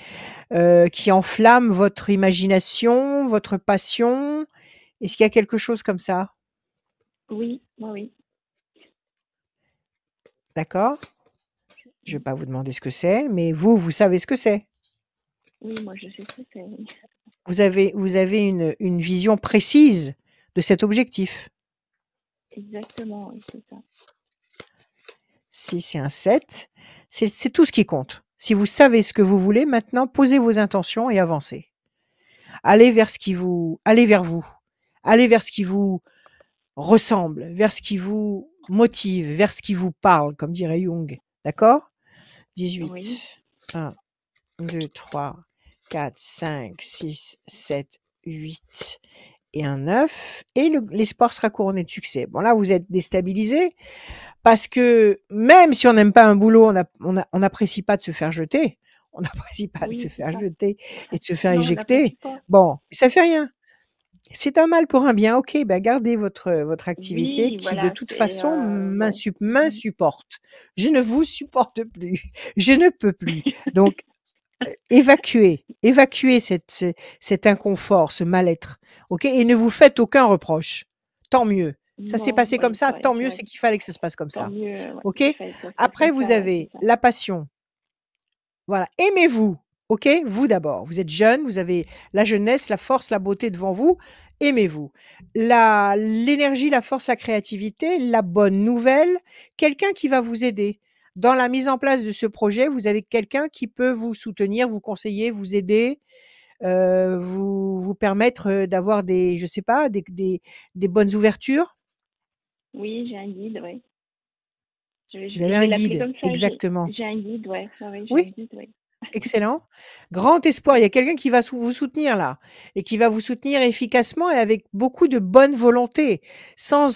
enflamme votre imagination, votre passion? Est-ce qu'il y a quelque chose comme ça? Oui, oui, oui. D'accord? Je vais Mmh. pas vous demander ce que c'est, mais vous savez ce que c'est. Oui, moi je sais ce que c'est, oui. Vous avez une vision précise de cet objectif. Exactement, oui, c'est ça. 6 et un 7, c'est tout ce qui compte. Si vous savez ce que vous voulez, maintenant, posez vos intentions et avancez. Allez vers vous. Allez vers ce qui vous ressemble, vers ce qui vous motive, vers ce qui vous parle, comme dirait Jung. D'accord? Oui. 18. 1, 2, 3, 4, 5, 6, 7, 8 et un 9. Et l'espoir sera couronné de succès. Bon, là, vous êtes déstabilisé parce que même si on n'aime pas un boulot, on n'apprécie pas de se faire jeter. On n'apprécie pas de se Oui, c'est faire ça. jeter et de se faire Non, on éjecter. n'apprécie pas. Bon, ça fait rien. C'est un mal pour un bien. Ok, ben gardez votre activité Oui, qui de voilà, toute c'est façon ouais. m'insupporte. Je ne vous supporte plus. Je ne peux plus. Donc évacuez cet inconfort, ce mal-être. Ok, et ne vous faites aucun reproche. Tant mieux. Ça s'est Non, passé comme ouais, ça. ouais, Tant mieux, ouais. c'est qu'il fallait que ça se passe comme Tant ça. mieux, ouais, Ok. qu'il fallait que ça se passe Après, comme vous ça, ouais, avez c'est ça. la passion. Voilà, aimez-vous. Ok, vous d'abord. Vous êtes jeune, vous avez la jeunesse, la force, la beauté devant vous. Aimez-vous. L'énergie, la force, la créativité, la bonne nouvelle, quelqu'un qui va vous aider. Dans la mise en place de ce projet, vous avez quelqu'un qui peut vous soutenir, vous conseiller, vous aider, vous permettre d'avoir je sais pas, des bonnes ouvertures. Oui, j'ai un guide, ouais. Je Vous avez vais un l'appeler guide, comme ça. exactement. J'ai un guide, ouais, ouais, j'ai un Oui, guide, ouais. excellent. Grand espoir. Il y a quelqu'un qui va vous soutenir là et qui va vous soutenir efficacement et avec beaucoup de bonne volonté, sans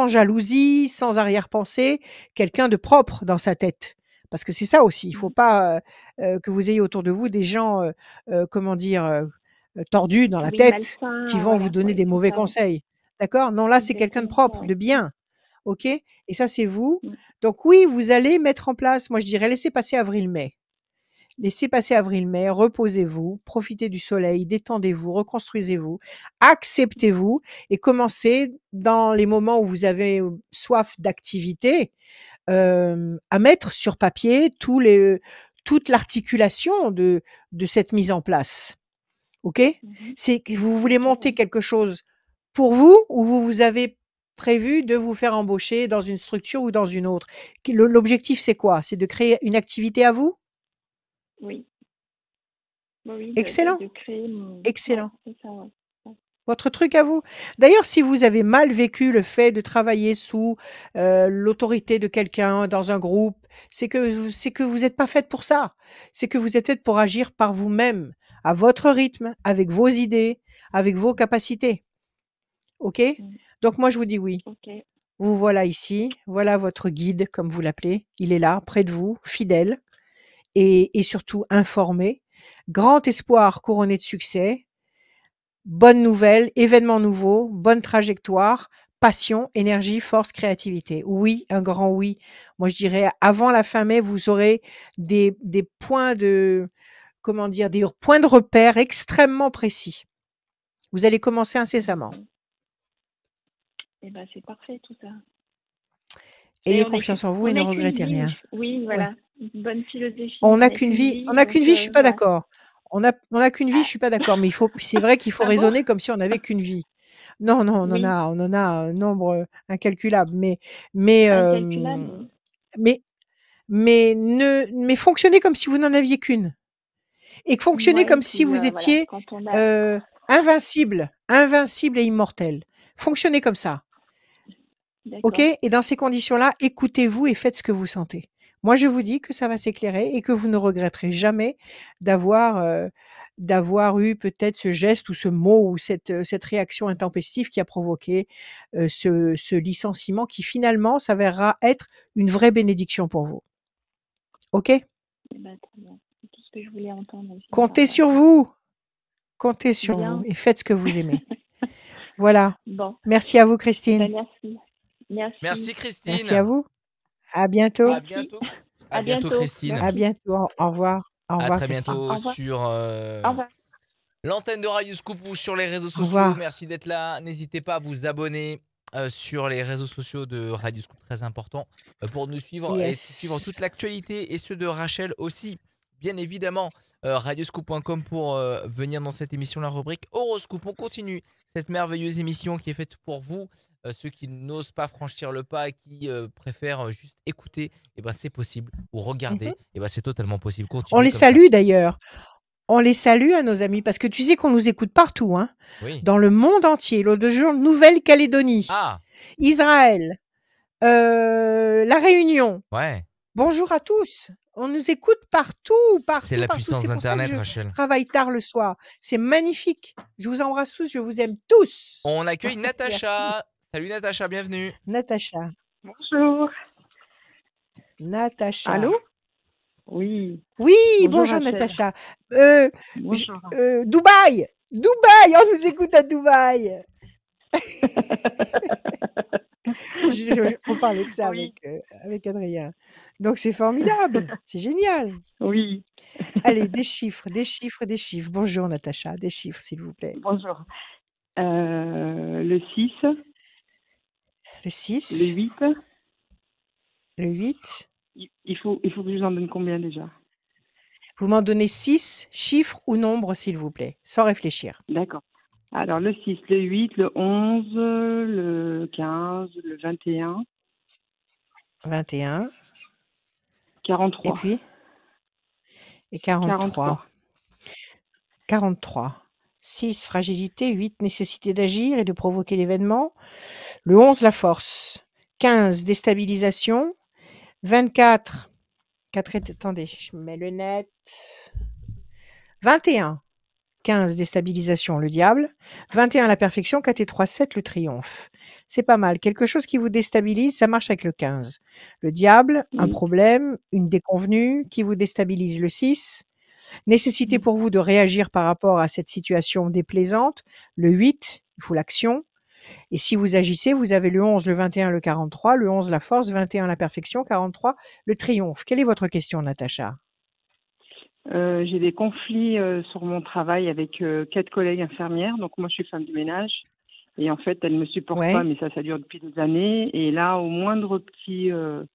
jalousie, sans arrière-pensée, quelqu'un de propre dans sa tête. Parce que c'est ça aussi. Il faut pas que vous ayez autour de vous des gens, comment dire, tordus dans la Oui, tête qui malsain, vont vous voilà, donner ouais, des c'est mauvais ça, ouais. conseils. D'accord? Non, là, C'est c'est quelqu'un de exactement ça, propre, ouais. de bien. OK? Et ça, c'est vous. Mm. Donc oui, vous allez mettre en place, moi je dirais, laissez passer avril-mai. Laissez passer avril-mai, reposez-vous, profitez du soleil, détendez-vous, reconstruisez-vous, acceptez-vous et commencez dans les moments où vous avez soif d'activité à mettre sur papier toute l'articulation de cette mise en place. OK? Mhm. C'est que vous voulez D'accord, monter ouais. quelque chose pour vous ou vous avez prévu de vous faire embaucher dans une structure ou dans une autre? L'objectif, c'est quoi? C'est de créer une activité à vous? Oui, oui, Excellent, de créer mon... Ouais, excellent. c'est ça, ouais. Ouais. Votre truc à vous. D'ailleurs, si vous avez mal vécu le fait de travailler sous l'autorité de quelqu'un dans un groupe, c'est que vous n'êtes pas faite pour ça. C'est que vous êtes faite pour agir par vous-même, à votre rythme, avec vos idées, avec vos capacités. OK? Mm. Donc moi, je vous dis oui. Ok. Vous voilà ici, voilà votre guide, comme vous l'appelez. Il est là, près de vous, fidèle et surtout informé. Grand espoir couronné de succès. Bonne nouvelle, événement nouveau, bonne trajectoire, passion, énergie, force, créativité. Oui, un grand oui. Moi, je dirais avant la fin mai, vous aurez des points de comment dire, des points de repère extrêmement précis. Vous allez commencer incessamment. Eh ben, c'est parfait tout ça. Ayez on confiance en vous et on ne n'a qu'une regrettez vie. rien. Oui, Ouais. voilà. Une bonne philosophie. On n'a qu'une vie. On n'a qu'une vie, je suis pas Voilà. d'accord. On n'a qu'une vie, je suis pas d'accord. Mais c'est vrai qu'il faut Ah bon? raisonner comme si on n'avait qu'une vie. Non, non, on Oui, en a un nombre incalculable. Mais, incalculable. mais fonctionnez comme si vous n'en aviez qu'une. Et fonctionnez Ouais, comme si puis vous voilà, étiez quand on a... invincible et immortel. Fonctionnez comme ça. OK? D'accord. Et dans ces conditions-là, écoutez-vous et faites ce que vous sentez. Moi, je vous dis que ça va s'éclairer et que vous ne regretterez jamais d'avoir eu peut-être ce geste ou ce mot ou cette réaction intempestive qui a provoqué ce licenciement qui finalement s'avérera être une vraie bénédiction pour vous. OK? Eh ben, très bien. C'est tout ce que je voulais entendre aussi par Comptez rapport à sur ça. vous. Comptez sur Bien. vous et faites ce que vous aimez. Voilà. Bon. Merci à vous, Eh Christine. ben, merci. Merci Merci à Christine. vous. À bientôt. À bientôt. À À bientôt bientôt. Christine. À Merci. bientôt. Au revoir. Au À revoir, très Christine. bientôt Au revoir. sur Au revoir. l'antenne de Radio Scoop ou sur les réseaux Au sociaux. revoir. Merci d'être là. N'hésitez pas à vous abonner sur les réseaux sociaux de Radio Scoop, très important pour nous suivre et suivre toute Yes. l'actualité et ceux de Rachel aussi. Bien évidemment, radioscoop.com pour venir dans cette émission, la rubrique Horoscope. On continue cette merveilleuse émission qui est faite pour vous, ceux qui n'osent pas franchir le pas et qui préfèrent juste écouter. Et ben c'est possible. Ou regarder. Et ben c'est totalement possible. On Continuez les comme ça. salue d'ailleurs. On les salue à nos amis parce que tu sais qu'on nous écoute partout, hein, Oui. dans le monde entier. L'autre jour, Nouvelle-Calédonie, Ah, Israël, La Réunion. Ouais. Bonjour à tous. On nous écoute partout, C'est partout, la partout. puissance C'est pour ça que d'Internet, je Rachel. travaille tard le soir. C'est magnifique. Je vous embrasse tous, je vous aime tous. On accueille Merci. Natacha. Salut Natacha, bienvenue. Natacha. Bonjour. Natacha. Allô? Oui. Oui, Bonjour, bonjour Rachel. Natacha. Bonjour. Dubaï. Dubaï, on nous écoute à Dubaï. On parlait de ça Oui. avec Adrien. Donc c'est formidable, c'est génial. Oui. Allez, des chiffres, des chiffres, des chiffres. Bonjour Natacha, des chiffres s'il vous plaît. Bonjour. Le 6, Le le 6, 8. le 8. Il faut que je vous en donne combien déjà? Vous m'en donnez 6 chiffres ou nombres s'il vous plaît, sans réfléchir. D'accord. Alors le 6, le 8, le 11, le 15, le 21, 21. Et 43. puis et 43. 43. 6, fragilité. 8, nécessité d'agir et de provoquer l'événement. Le 11, la force. 15, déstabilisation. 24, 4, attendez, je mets le net. 21, 15, déstabilisation, le diable. 21, la perfection. 4 et 3, 7, le triomphe. C'est pas mal. Quelque chose qui vous déstabilise, ça marche avec le 15. Le diable, un Oui. problème, une déconvenue qui vous déstabilise. Le 6, nécessité Mm. pour vous de réagir par rapport à cette situation déplaisante. Le 8, il faut l'action. Et si vous agissez, vous avez le 11, le 21, le 43, le 11, la force, 21, la perfection, 43, le triomphe. Quelle est votre question, Natacha? J'ai des conflits sur mon travail avec 4 collègues infirmières. Donc moi, je suis femme de ménage. Et en fait, elles ne me supportent pas, Ouais, mais ça dure depuis des années. Et là, au moindre petit ouais,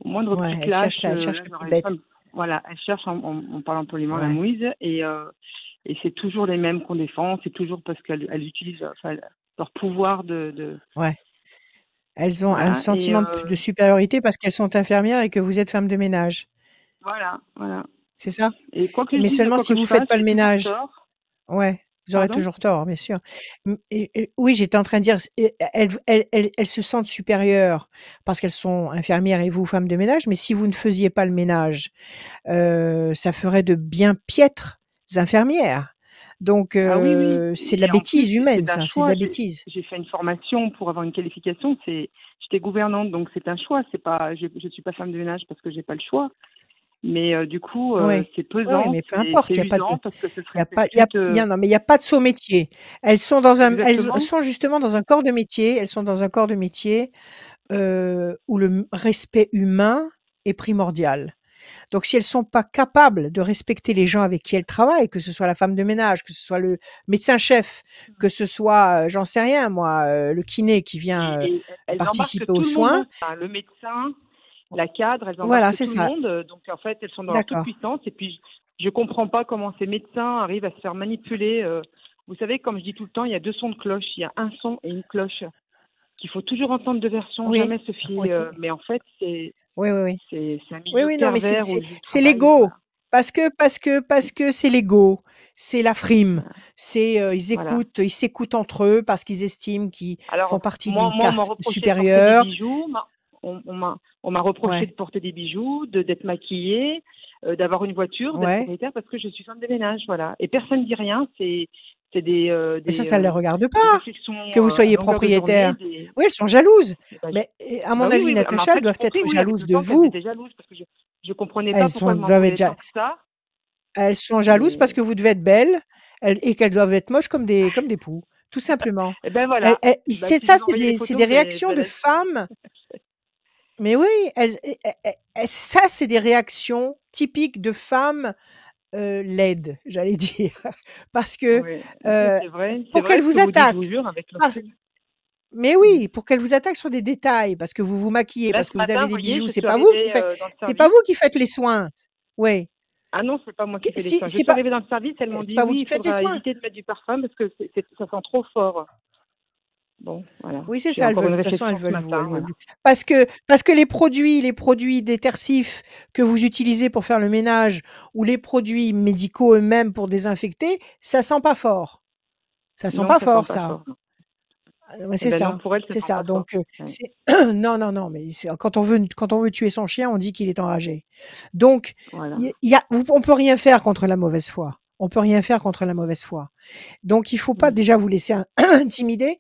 elle clash, cherche la là, petite j'aurais bête. pas. Voilà, elles cherchent en parlant poliment la Ouais, mouise. Et c'est toujours les mêmes qu'on défend. C'est toujours parce qu'elles utilisent leur pouvoir de ouais. Elles ont un voilà. Et sentiment de supériorité parce qu'elles sont infirmières et que vous êtes femme de ménage. voilà. C'est ça? Et quoi que je Mais dise, seulement quoi si que je vous faites fasse, pas le j'ai toujours ménage. tort. Ouais, vous aurez Pardon? toujours tort, bien sûr. Et oui, j'étais en train de dire, elles se sentent supérieures parce qu'elles sont infirmières et vous, femmes de ménage, mais si vous ne faisiez pas le ménage, ça ferait de bien piètres infirmières. Donc, Ah oui. c'est de la Et en plus, bêtise humaine, c'est un ça, c'est de choix. la bêtise. J'ai fait une formation pour avoir une qualification. J'étais gouvernante, donc c'est un choix. C'est pas, je suis pas femme de ménage parce que j'ai pas le choix. Mais du coup, Ouais. c'est Ouais, pesant, mais peu importe, c'est il y a pas de, usant parce que ce il y serait a pas, peut-être non, mais il y a pas de saut métier. Elles sont dans elles exactement. sont justement dans un corps de métier. Elles sont dans un corps de métier où le respect humain est primordial. Donc, si elles sont pas capables de respecter les gens avec qui elles travaillent, que ce soit la femme de ménage, que ce soit le médecin-chef, que ce soit, j'en sais rien moi, le kiné qui vient Et elles embarquent participer tout aux le monde soins. dans ça. Le médecin, la cadre, elles Voilà, embarquent c'est tout le ça. monde. Donc en fait, elles sont dans leur toute D'accord. puissance. Et puis, je comprends pas comment ces médecins arrivent à se faire manipuler. Vous savez, comme je dis tout le temps, il y a 2 sons de cloche. Il y a un son et une cloche qu'il faut toujours entendre 2 versions, Oui. jamais se fier. Oui. Mais en fait, c'est Oui. un Oui, milieu non, mais pervers où je c'est travaille. l'ego. Voilà. Parce que c'est l'ego. C'est la frime. Voilà. Ils s'écoutent entre eux parce qu'ils estiment qu'ils font Alors, partie moi, d'une on m'a caste reproché de porter des supérieure. bijoux. On m'a reproché Ouais. de porter des bijoux, d'être maquillée, d'avoir une voiture, d'être Ouais. propriétaire parce que je suis femme de ménage, voilà. Et personne ne dit rien. C'est des Mais ça ne les regarde des pas, réflexions que vous à soyez longueur de journée. propriétaire. Oui, elles sont jalouses. Eh ben, Mais à mon oui, avis, mais Natacha, après, elles doivent j'ai compris, être oui, avec jalouses le de temps, qu'elles vous. étaient jalouses parce que je comprenais pas pourquoi elles m'en Elles voulaient doivent tant être que ça. elles sont jalouses parce Et, que vous devez être belle et qu'elles doivent être moches comme des poux, tout simplement. et ben voilà. Si C'est vous envoyez les des photos, je réactions vais de la suivre. femmes. Mais oui, ça, c'est des réactions typiques de femmes laides, j'allais dire. Parce que Oui, c'est vrai. C'est pour vrai qu'elles ce que vous vous dites, je vous attaquent, jure, avec le parce- recul. mais oui, pour qu'elles vous attaquent sur des détails, parce que vous vous maquillez, Là, parce ce que vous matin, avez vous des voyez, bijoux, je suis arrivée dans le c'est pas service. vous qui faites les soins. Oui. Ah non, c'est pas moi qui fais les Si, soins. Je c'est suis pas, arrivée dans le service, elles m'ont c'est dit pas vous oui, qui il faites les faudra soins. éviter de mettre du parfum parce que ça sent trop fort. Bon, voilà. Oui, c'est J'ai ça, elles encore veulent, une de toute façon, elles réflexion ce veulent vous, matin, voilà. parce que les produits détersifs que vous utilisez pour faire le ménage ou les produits médicaux eux-mêmes pour désinfecter, ça sent pas fort. Ça sent Non, pas ça sent fort, pas ça. fort. Non. Ouais, Eh c'est ben non, ça, pour elle, ce c'est sent ça. pas fort. Donc, Ouais. c'est non, non, non, mais quand on veut tuer son chien, on dit qu'il est enragé. Donc, Voilà. on peut rien faire contre la mauvaise foi. On peut rien faire contre la mauvaise foi. Donc, il faut pas Mm. déjà vous laisser intimider.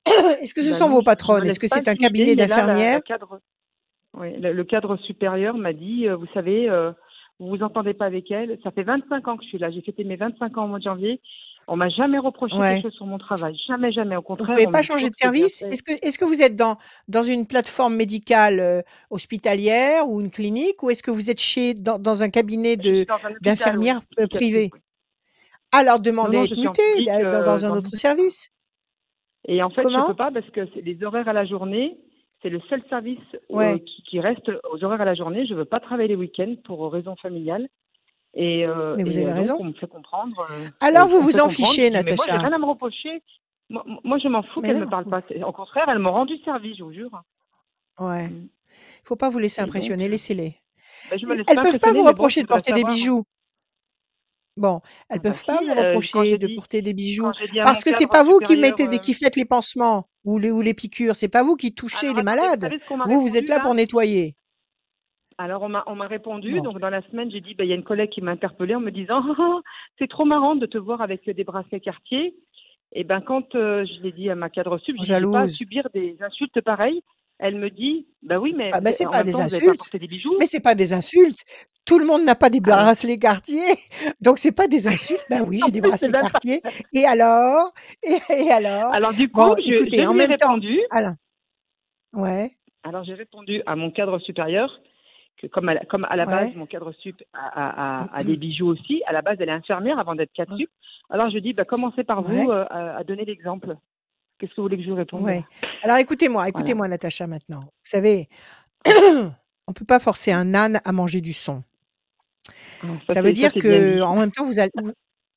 Est-ce que ce Ben sont non, vos je me patronnes? Est-ce laisse que pas c'est un intimider, cabinet mais là, d'infirmières? le cadre supérieur m'a dit, vous savez, vous vous entendez pas avec elle. Ça fait 25 ans que je suis là. J'ai fêté mes 25 ans au mois de janvier. On m'a jamais reproché quelque Ouais. chose sur mon travail. Jamais, jamais. Au Vous contraire, pouvez on me pas dit changer toujours de que c'est bien service? fait. Est-ce que vous êtes dans une plateforme médicale hospitalière ou une clinique, ou est-ce que vous êtes dans un cabinet Je suis dans un hôpital, oui, d'infirmières psychiatrique, privées? oui. Alors Non, demandez à non, être je suis en muté public dans un dans le autre service. Et en fait, je Comment? peux pas parce que c'est les horaires à la journée. C'est le seul service Ouais. qui reste aux horaires à la journée. Je veux pas travailler les week-ends pour raisons familiales. Et, Mais vous avez donc, raison. on me fait comprendre. Alors vous on me vous fait en comprendre. fichez, Je dis, mais moi, j'ai Natacha. rien à me reprocher. Moi, je m'en fous Mais qu'elle me non. parle pas. Au contraire, elles m'ont rendu service, je vous jure. Ouais. Mm. Faut pas vous laisser Et donc, impressionner, laissez-les. ben, je me laisse Elles pas peuvent pas impressionner, vous mais bon, je reprocher de voudrais porter des savoir. bijoux. Bon, elles Bah peuvent si, pas vous reprocher de porter des bijoux quand j'ai dit à mon parce que c'est cadre pas vous qui supérieur. qui faites les pansements ou les piqûres. C'est pas vous qui touchez Alors les attendez, vous malades. savez ce qu'on m'a Vous êtes répondu là pour là? nettoyer. Alors, on m'a répondu. Bon. Donc, dans la semaine, j'ai dit, il y a une collègue qui m'a interpellée en me disant, c'est trop marrant de te voir avec des bracelets Cartier. Et ben, quand je l'ai dit à ma cadre sup, Sont j'ai dit, j'ai pas à jalouses. subir des insultes pareilles. Elle me dit, bah oui, mais C'est en pas même des temps, vous n'avez pas insultes. apporté des bijoux. Mais c'est pas des insultes. Tout le monde n'a pas des Alors, bracelets Cartier. Donc c'est pas des insultes. Ben oui, en j'ai des plus, c'est bracelets même pas. Cartier. Et alors? Et alors? Alors, du coup, Bon, je écoutez, en lui ai même temps, répondu. alors, ouais, Alors, j'ai répondu à mon cadre supérieur que comme à la base, ouais. mon cadre sup a des bijoux aussi. À la base, elle est infirmière avant d'être cadre sup. Alors, je dis, bah, commencez par vous Ouais. à donner l'exemple. Qu'est-ce que vous voulez que je vous réponde? Ouais. Alors Voilà. écoutez-moi, Natacha, maintenant. Vous savez, on peut pas forcer un âne à manger du son. Ça veut dire c'est bien dit. que, en même temps,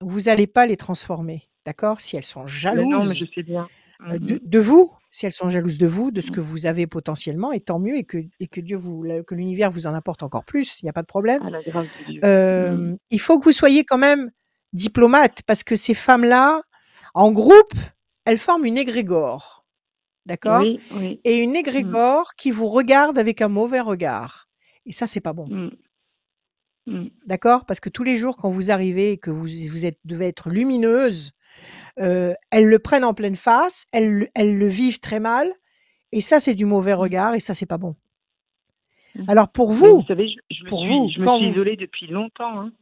vous allez pas les transformer, d'accord? Si elles sont Mais non, mais je jalouses sais bien. de vous, si elles sont jalouses de vous, de ce que vous avez potentiellement, et tant mieux, et que Dieu que l'univers vous en apporte encore plus, il n'y a pas de problème. À la grâce de Dieu. Il faut que vous soyez quand même diplomate, parce que ces femmes-là, en groupe, elles forment une égrégore, d'accord? Oui, oui. Et une égrégore qui vous regarde avec un mauvais regard. Et ça, c'est pas bon. D'accord? Parce que tous les jours, quand vous arrivez et que vous devez être lumineuse, elles le prennent en pleine face, elles le vivent très mal, et ça, c'est du mauvais regard, et ça, c'est pas bon. Alors pour Mais vous, vous savez, je me suis isolée depuis longtemps. Hein.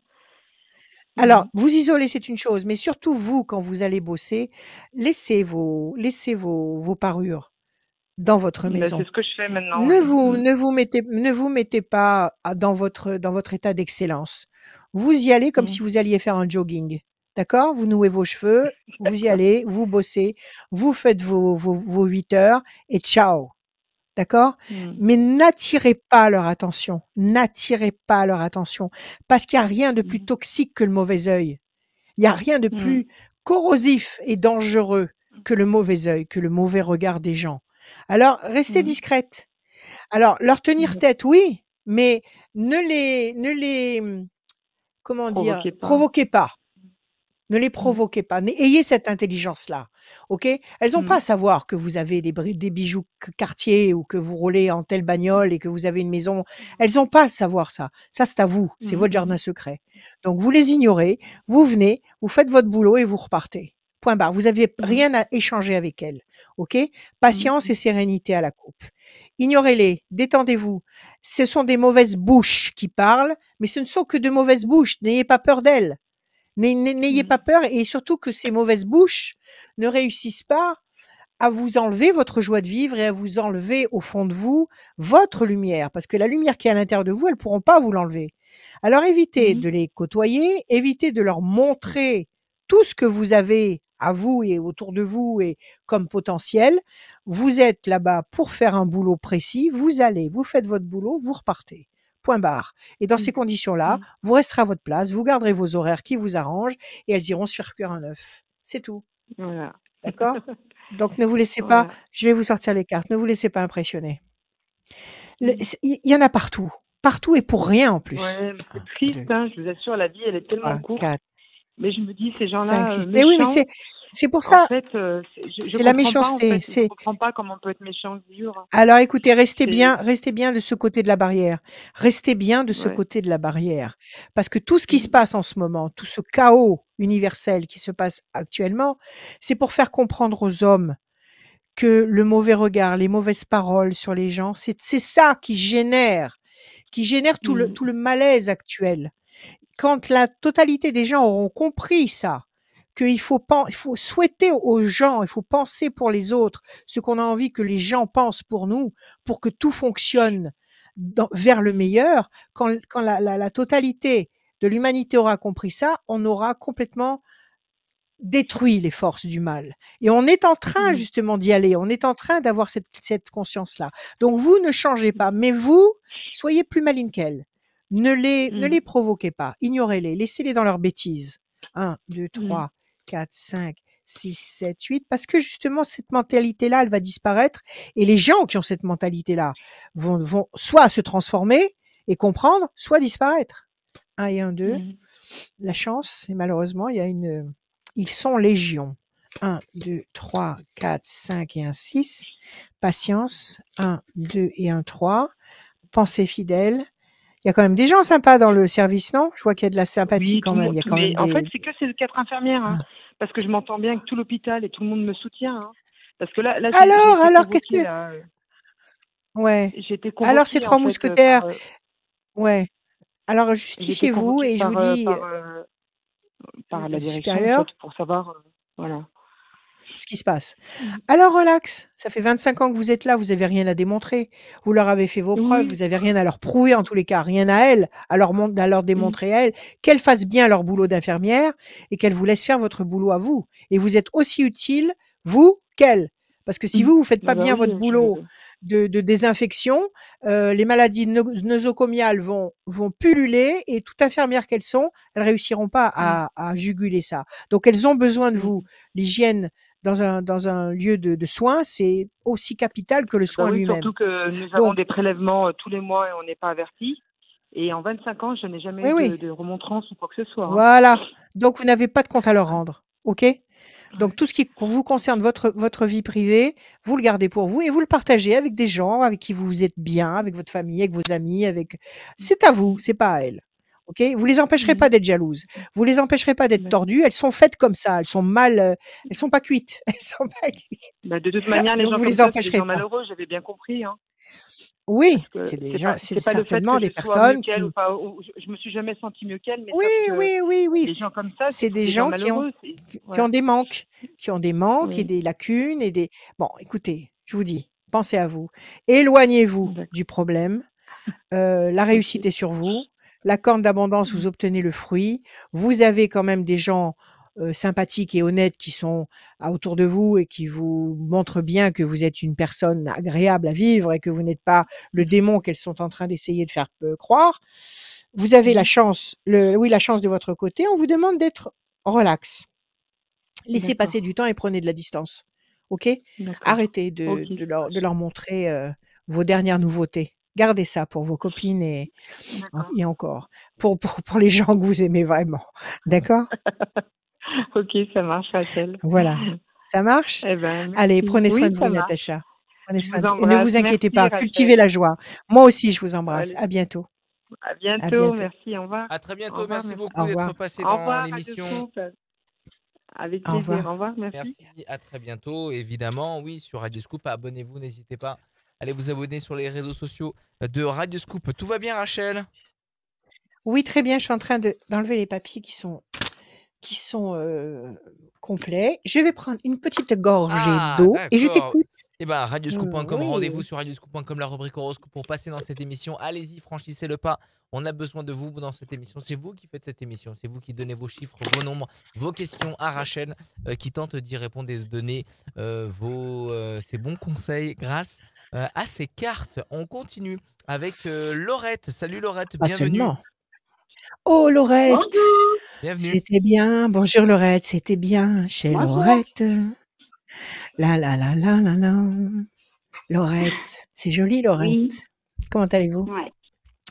Alors, vous isoler, c'est une chose, mais surtout vous, quand vous allez bosser, laissez vos parures dans votre Ben, maison. c'est ce que je fais maintenant. Ne vous mettez pas dans votre état d'excellence. Vous y allez comme si vous alliez faire un jogging. D'accord? Vous nouez vos cheveux, vous y allez, vous bossez, vous faites vos 8 heures et ciao. D'accord? Mais n'attirez pas leur attention. N'attirez pas leur attention. Parce qu'il n'y a rien de plus toxique que le mauvais œil. Il n'y a rien de plus corrosif et dangereux que le mauvais œil, que le mauvais regard des gens. Alors, restez discrète. Alors, leur tenir tête, oui, mais ne les comment dire? Provoquez pas. Ne les provoquez pas. Ayez cette intelligence-là. OK? Elles n'ont pas à savoir que vous avez des bijoux Cartier ou que vous roulez en telle bagnole et que vous avez une maison. Elles n'ont pas à le savoir, ça. Ça, c'est à vous. C'est votre jardin secret. Donc, vous les ignorez, vous venez, vous faites votre boulot et vous repartez. Point barre. Vous n'avez rien à échanger avec elles. OK? Patience et sérénité à la coupe. Ignorez-les, détendez-vous. Ce sont des mauvaises bouches qui parlent, mais ce ne sont que de mauvaises bouches. N'ayez pas peur d'elles. N'ayez pas peur, et surtout que ces mauvaises bouches ne réussissent pas à vous enlever votre joie de vivre et à vous enlever au fond de vous votre lumière, parce que la lumière qui est à l'intérieur de vous, elles ne pourront pas vous l'enlever. Alors évitez de les côtoyer, évitez de leur montrer tout ce que vous avez à vous et autour de vous et comme potentiel. Vous êtes là-bas pour faire un boulot précis, vous allez, vous faites votre boulot, vous repartez. Point barre. Et dans ces conditions-là, vous resterez à votre place, vous garderez vos horaires qui vous arrangent et elles iront se faire cuire un œuf. C'est tout. Voilà. D'accord? Donc ne vous laissez pas, je vais vous sortir les cartes, ne vous laissez pas impressionner. Il y en a partout. Partout et pour rien en plus. Ouais, c'est triste, hein, je vous assure, la vie, elle est tellement courte. Mais je me dis, ces Ça gens-là existe. Mais oui, mais méchants, c'est pour en ça, fait, je c'est la comprends pas, en méchanceté. fait. Je comprends pas comment on peut être méchant si dur. Alors écoutez, C'est restez bien de ce côté de la barrière. Restez bien de ce ouais. côté de la barrière. Parce que tout ce qui se Mmh. passe en ce moment, tout ce chaos universel qui se passe actuellement, c'est pour faire comprendre aux hommes que le mauvais regard, les mauvaises paroles sur les gens, c'est ça qui génère Mmh. tout le malaise actuel. Quand la totalité des gens auront compris ça, qu'il faut il faut souhaiter aux gens, il faut penser pour les autres ce qu'on a envie que les gens pensent pour nous, pour que tout fonctionne vers le meilleur, quand la totalité de l'humanité aura compris ça, on aura complètement détruit les forces du mal. Et on est en train Mmh. justement d'y aller, on est en train d'avoir cette conscience-là. Donc vous ne changez pas, mais vous, soyez plus maligne qu'elles. Ne Mmh. les provoquez pas, ignorez-les, laissez-les dans leurs bêtises. 1, 2, Mmh. 3, 4, 5, 6, 7, 8, parce que justement cette mentalité-là, elle va disparaître, et les gens qui ont cette mentalité-là vont soit se transformer et comprendre, soit disparaître. 1 et 1, 2. Mmh. La chance, c'est malheureusement, ils sont légion. 1, 2, 3, 4, 5 et 1, 6. Patience. 1, 2 et 1, 3. Pensée fidèle. Il y a quand même des gens sympas dans le service, non? Je vois qu'il y a de la sympathie Oui, quand tout le même. monde. Il y a quand Mais même en fait, des. c'est que ces 4 infirmières, hein, Ah. parce que je m'entends bien avec tout l'hôpital et tout le monde me soutient. Hein. Parce que là, j'ai été Alors, qu'est-ce convoquée que. là. Ouais. J'ai été Alors, ces convoquée en trois fait mousquetaires. Ouais. Alors, j'ai été justifiez-vous convoquée et je vous dis, par la direction en supérieur, fait pour savoir voilà. ce qui se passe. Mmh. Alors relax, ça fait 25 ans que vous êtes là, vous avez rien à démontrer. Vous leur avez fait vos preuves, Oui. vous avez rien à leur prouver en tous les cas, rien à elles, à leur Mmh. démontrer à elles, qu'elles fassent bien leur boulot d'infirmière et qu'elles vous laissent faire votre boulot à vous. Et vous êtes aussi utile, vous, qu'elles. Parce que si Mmh. vous faites Ah pas bah bien oui, votre boulot de désinfection, les maladies nosocomiales vont pulluler et toute infirmière qu'elles sont, elles réussiront pas Mmh. à juguler ça. Donc elles ont besoin de Mmh. vous. L'hygiène dans un lieu de soins, c'est aussi capital que le Bah soin oui, lui-même. surtout que nous avons Donc des prélèvements tous les mois et on n'est pas avertis. Et en 25 ans, je n'ai jamais oui, eu oui, de remontrance ou quoi que ce soit. Hein. voilà. Donc vous n'avez pas de compte à leur rendre, OK? Donc Ouais. tout ce qui vous concerne, votre vie privée, vous le gardez pour vous et vous le partagez avec des gens avec qui vous êtes bien, avec votre famille, avec vos amis, c'est à vous, Mmh. c'est pas à elles. OK? Vous les empêcherez Mmh. pas d'être jalouses. Vous les empêcherez pas d'être D'accord. tordues, elles sont faites comme ça, elles sont mal, elles sont pas cuites, elles sont pas cuites. Bah, de toute manière, les Donc gens vous comme les ça, c'est des empêcherez gens pas. malheureux, j'avais bien compris. Hein. Oui, Parce que c'est des gens, c'est c'est pas le fait que certainement je des sois mieux personnes qu'elle ou qui. pas. Ou je me suis jamais sentie mieux qu'elle, mais Oui, sauf que oui, oui, oui, les gens comme ça, c'est c'est tous des des gens gens malheureux. qui ont Voilà. des manques, et Oui. des lacunes et des. Bon, écoutez, je vous dis, pensez à vous, éloignez-vous D'accord. du problème. La Ok. réussite est sur vous. La corne d'abondance, Mmh. vous obtenez le fruit. Vous avez quand même des gens sympathiques et honnêtes qui sont autour de vous et qui vous montrent bien que vous êtes une personne agréable à vivre et que vous n'êtes pas le démon qu'elles sont en train d'essayer de faire croire. Vous avez la Mmh. chance, la chance de votre côté. On vous demande d'être relax. Laissez passer D'accord. du temps et prenez de la distance. OK? D'accord. Arrêtez Ok, ça de marche. leur montrer vos dernières nouveautés. Gardez ça pour vos copines D'accord. et encore. Pour les gens que vous aimez vraiment. D'accord? Ok, ça marche, Rachel. Voilà. Ça marche? Eh ben, Allez, merci. prenez soin Oui, de ça vous, marche. Natacha. Prenez Je soin vous de vous. Et ne embrasse. vous inquiétez Merci, pas. Cultivez Rachel. la joie. Moi aussi, je vous embrasse. Allez, À bientôt. à À bientôt. bientôt. Merci. Au revoir. À très Au bientôt. revoir. Merci Merci. beaucoup Au d'être revoir. passé Au dans revoir, Radio l'émission. Scoop. Avec Au plaisir. Au revoir. revoir. Merci. Merci, à très bientôt. Évidemment, oui, sur Radio Scoop, abonnez-vous, n'hésitez pas. Allez vous abonner sur les réseaux sociaux de Radio Scoop. Tout va bien, Rachel? Oui, très bien. Je suis en train d'enlever les papiers qui sont complets. Je vais prendre une petite gorgée Ah, d'eau et je d'accord. t'écoute. Eh ben, radioscoop.com, rendez-vous Oui. sur radioscoop.com, la rubrique horoscope pour passer dans cette émission. Allez-y, franchissez le pas. On a besoin de vous dans cette émission. C'est vous qui faites cette émission. C'est vous qui donnez vos chiffres, vos nombres, vos questions à Rachel, qui tente d'y répondre et de donner ses bons conseils grâce à ces cartes. On continue avec Laurette. Salut Laurette, Pas bienvenue. seulement. Oh, Laurette, Bonjour. Bienvenue. c'était bien. Bonjour, Laurette, c'était bien chez Bonjour. Laurette. La la la la la la. Laurette, c'est joli, Laurette. Oui. Comment allez-vous? Ouais.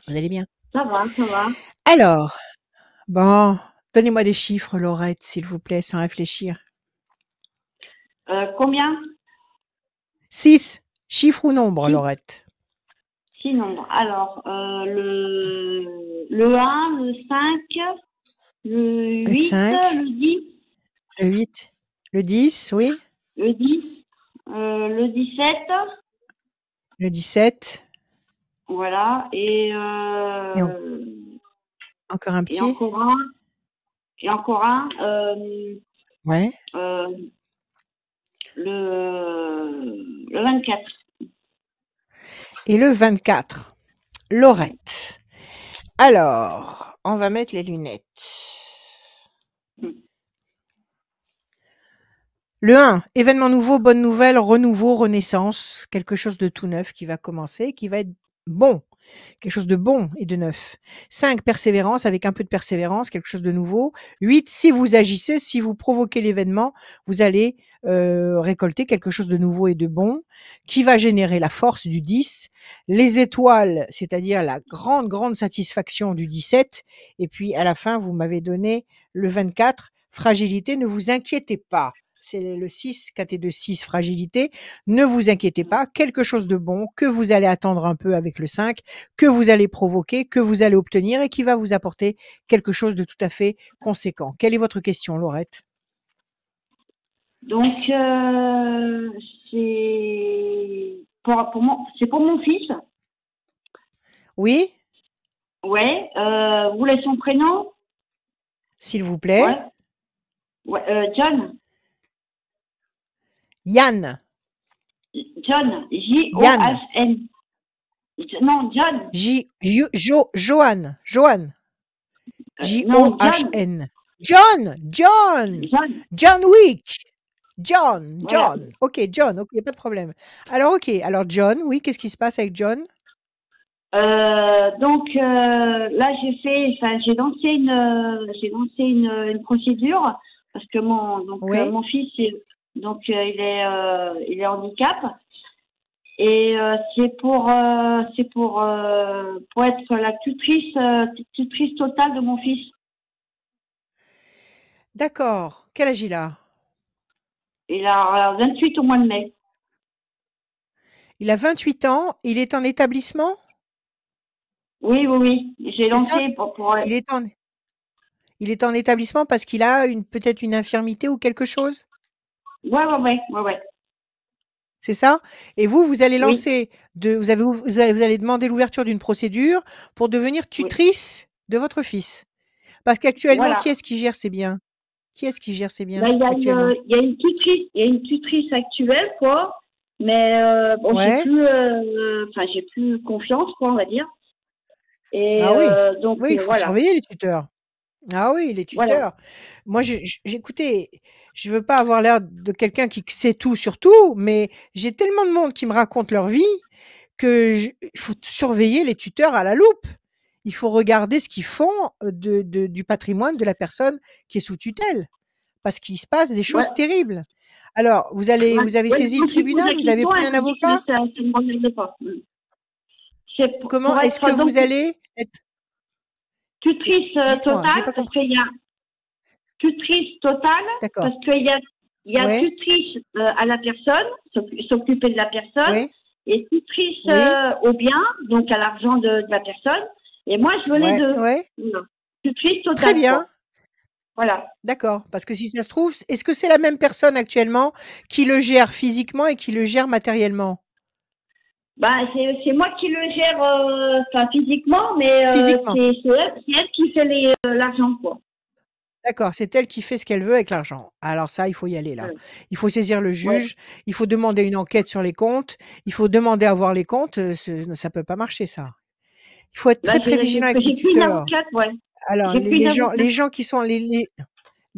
Vous allez bien? Ça va, ça va. Alors, bon, Donnez-moi des chiffres, Laurette, s'il vous plaît, sans réfléchir. Combien? 6. Chiffre ou nombre, 6, Laurette? 6 nombres. Alors, le 1, le 5, le Le 8, 5, le 10, le 8, le 10, oui. le 10, le 17, Le 17. voilà, et Encore un petit. encore un, Ouais. le 24. Et le 24. Laurette. Alors, on va mettre les lunettes. Le 1, événement nouveau, bonne nouvelle, renouveau, renaissance, quelque chose de tout neuf qui va commencer, qui va être bon, quelque chose de bon et de neuf. 5, persévérance, avec un peu de persévérance, quelque chose de nouveau. 8, si vous agissez, si vous provoquez l'événement, vous allez récolter quelque chose de nouveau et de bon, qui va générer la force du 10, les étoiles, c'est-à-dire la grande, grande satisfaction du 17, et puis à la fin, vous m'avez donné le 24, fragilité, ne vous inquiétez pas. C'est le 6, 4 et 2, 6, fragilité. Ne vous inquiétez pas, quelque chose de bon que vous allez attendre un peu avec le 5, que vous allez provoquer, que vous allez obtenir et qui va vous apporter quelque chose de tout à fait conséquent. Quelle est votre question, Laurette? Donc, c'est c'est pour mon fils. Oui, Ouais. Vous voulez son prénom? s'il vous plaît. Ouais. Ouais. John. Yann. John. J-O-H-N. Non, John. Johan. Non, John. J-O-H-N. John. John. John Wick. John. Voilà. Ok, John. Ok, pas de problème. Alors, ok. Alors, John, oui, qu'est-ce qui se passe avec John? Donc là j'ai lancé une procédure parce que Oui. mon fils il est handicap et c'est pour être la tutrice totale de mon fils. D'accord. Quel âge il a? Il a 28 au mois de mai. Il a 28 ans. Il est en établissement? Oui. J'ai C'est ça? lancé pour Il est en établissement parce qu'il a peut-être une infirmité ou quelque chose? ouais. C'est ça? Et vous allez Oui, lancer vous allez demander l'ouverture d'une procédure pour devenir oui. tutrice de votre fils. Parce qu'actuellement, Voilà. qui est-ce qui gère ces biens? Qui est-ce qui gère ces biens Là, actuellement? il y a une tutrice actuelle, quoi. Mais bon, Ouais. j'ai plus confiance, quoi, on va dire. Et Ah oui. donc Oui, il faut voilà. surveiller les tuteurs. Ah oui, les Voilà. tuteurs. Moi, écoutez, je veux pas avoir l'air de quelqu'un qui sait tout sur tout, mais j'ai tellement de monde qui me raconte leur vie que il faut surveiller les tuteurs à la loupe. Il faut regarder ce qu'ils font du patrimoine de la personne qui est sous tutelle, parce qu'il se passe des Ouais. choses terribles. Alors, vous avez Ouais, saisi le quand je pose tribunal, la vous avez question, pris elle un me dit que avocat? ça ne me regarde pas. C'est Comment pour est-ce que être donc vous allez être... tutrice Dites-moi, j'ai totale, pas parce compris. qu'il y a tutrice totale, D'accord. parce qu'il y a Ouais, tutrice à la personne, s'occuper de la personne, ouais, et tutrice oui, au bien, donc à l'argent de la personne. Et moi, je veux les deux. ouais. Voilà. Tutrice Très totale, bien. quoi. Voilà. D'accord. Parce que si ça se trouve, est-ce que c'est la même personne actuellement qui le gère physiquement et qui le gère matériellement? Bah, c'est moi qui le gère physiquement, mais Physiquement. c'est elle qui fait l'argent, quoi. D'accord, c'est elle qui fait ce qu'elle veut avec l'argent. Alors ça, il faut y aller là. Ouais. Il faut saisir le Ouais. juge, il faut demander une enquête sur les comptes, il faut demander à voir les comptes, ça peut pas marcher ça. Il faut être Là, très, très vigilant avec les j'ai pris une tuteurs. avocate, ouais. Alors J'ai pris une avocate. les gens qui sont les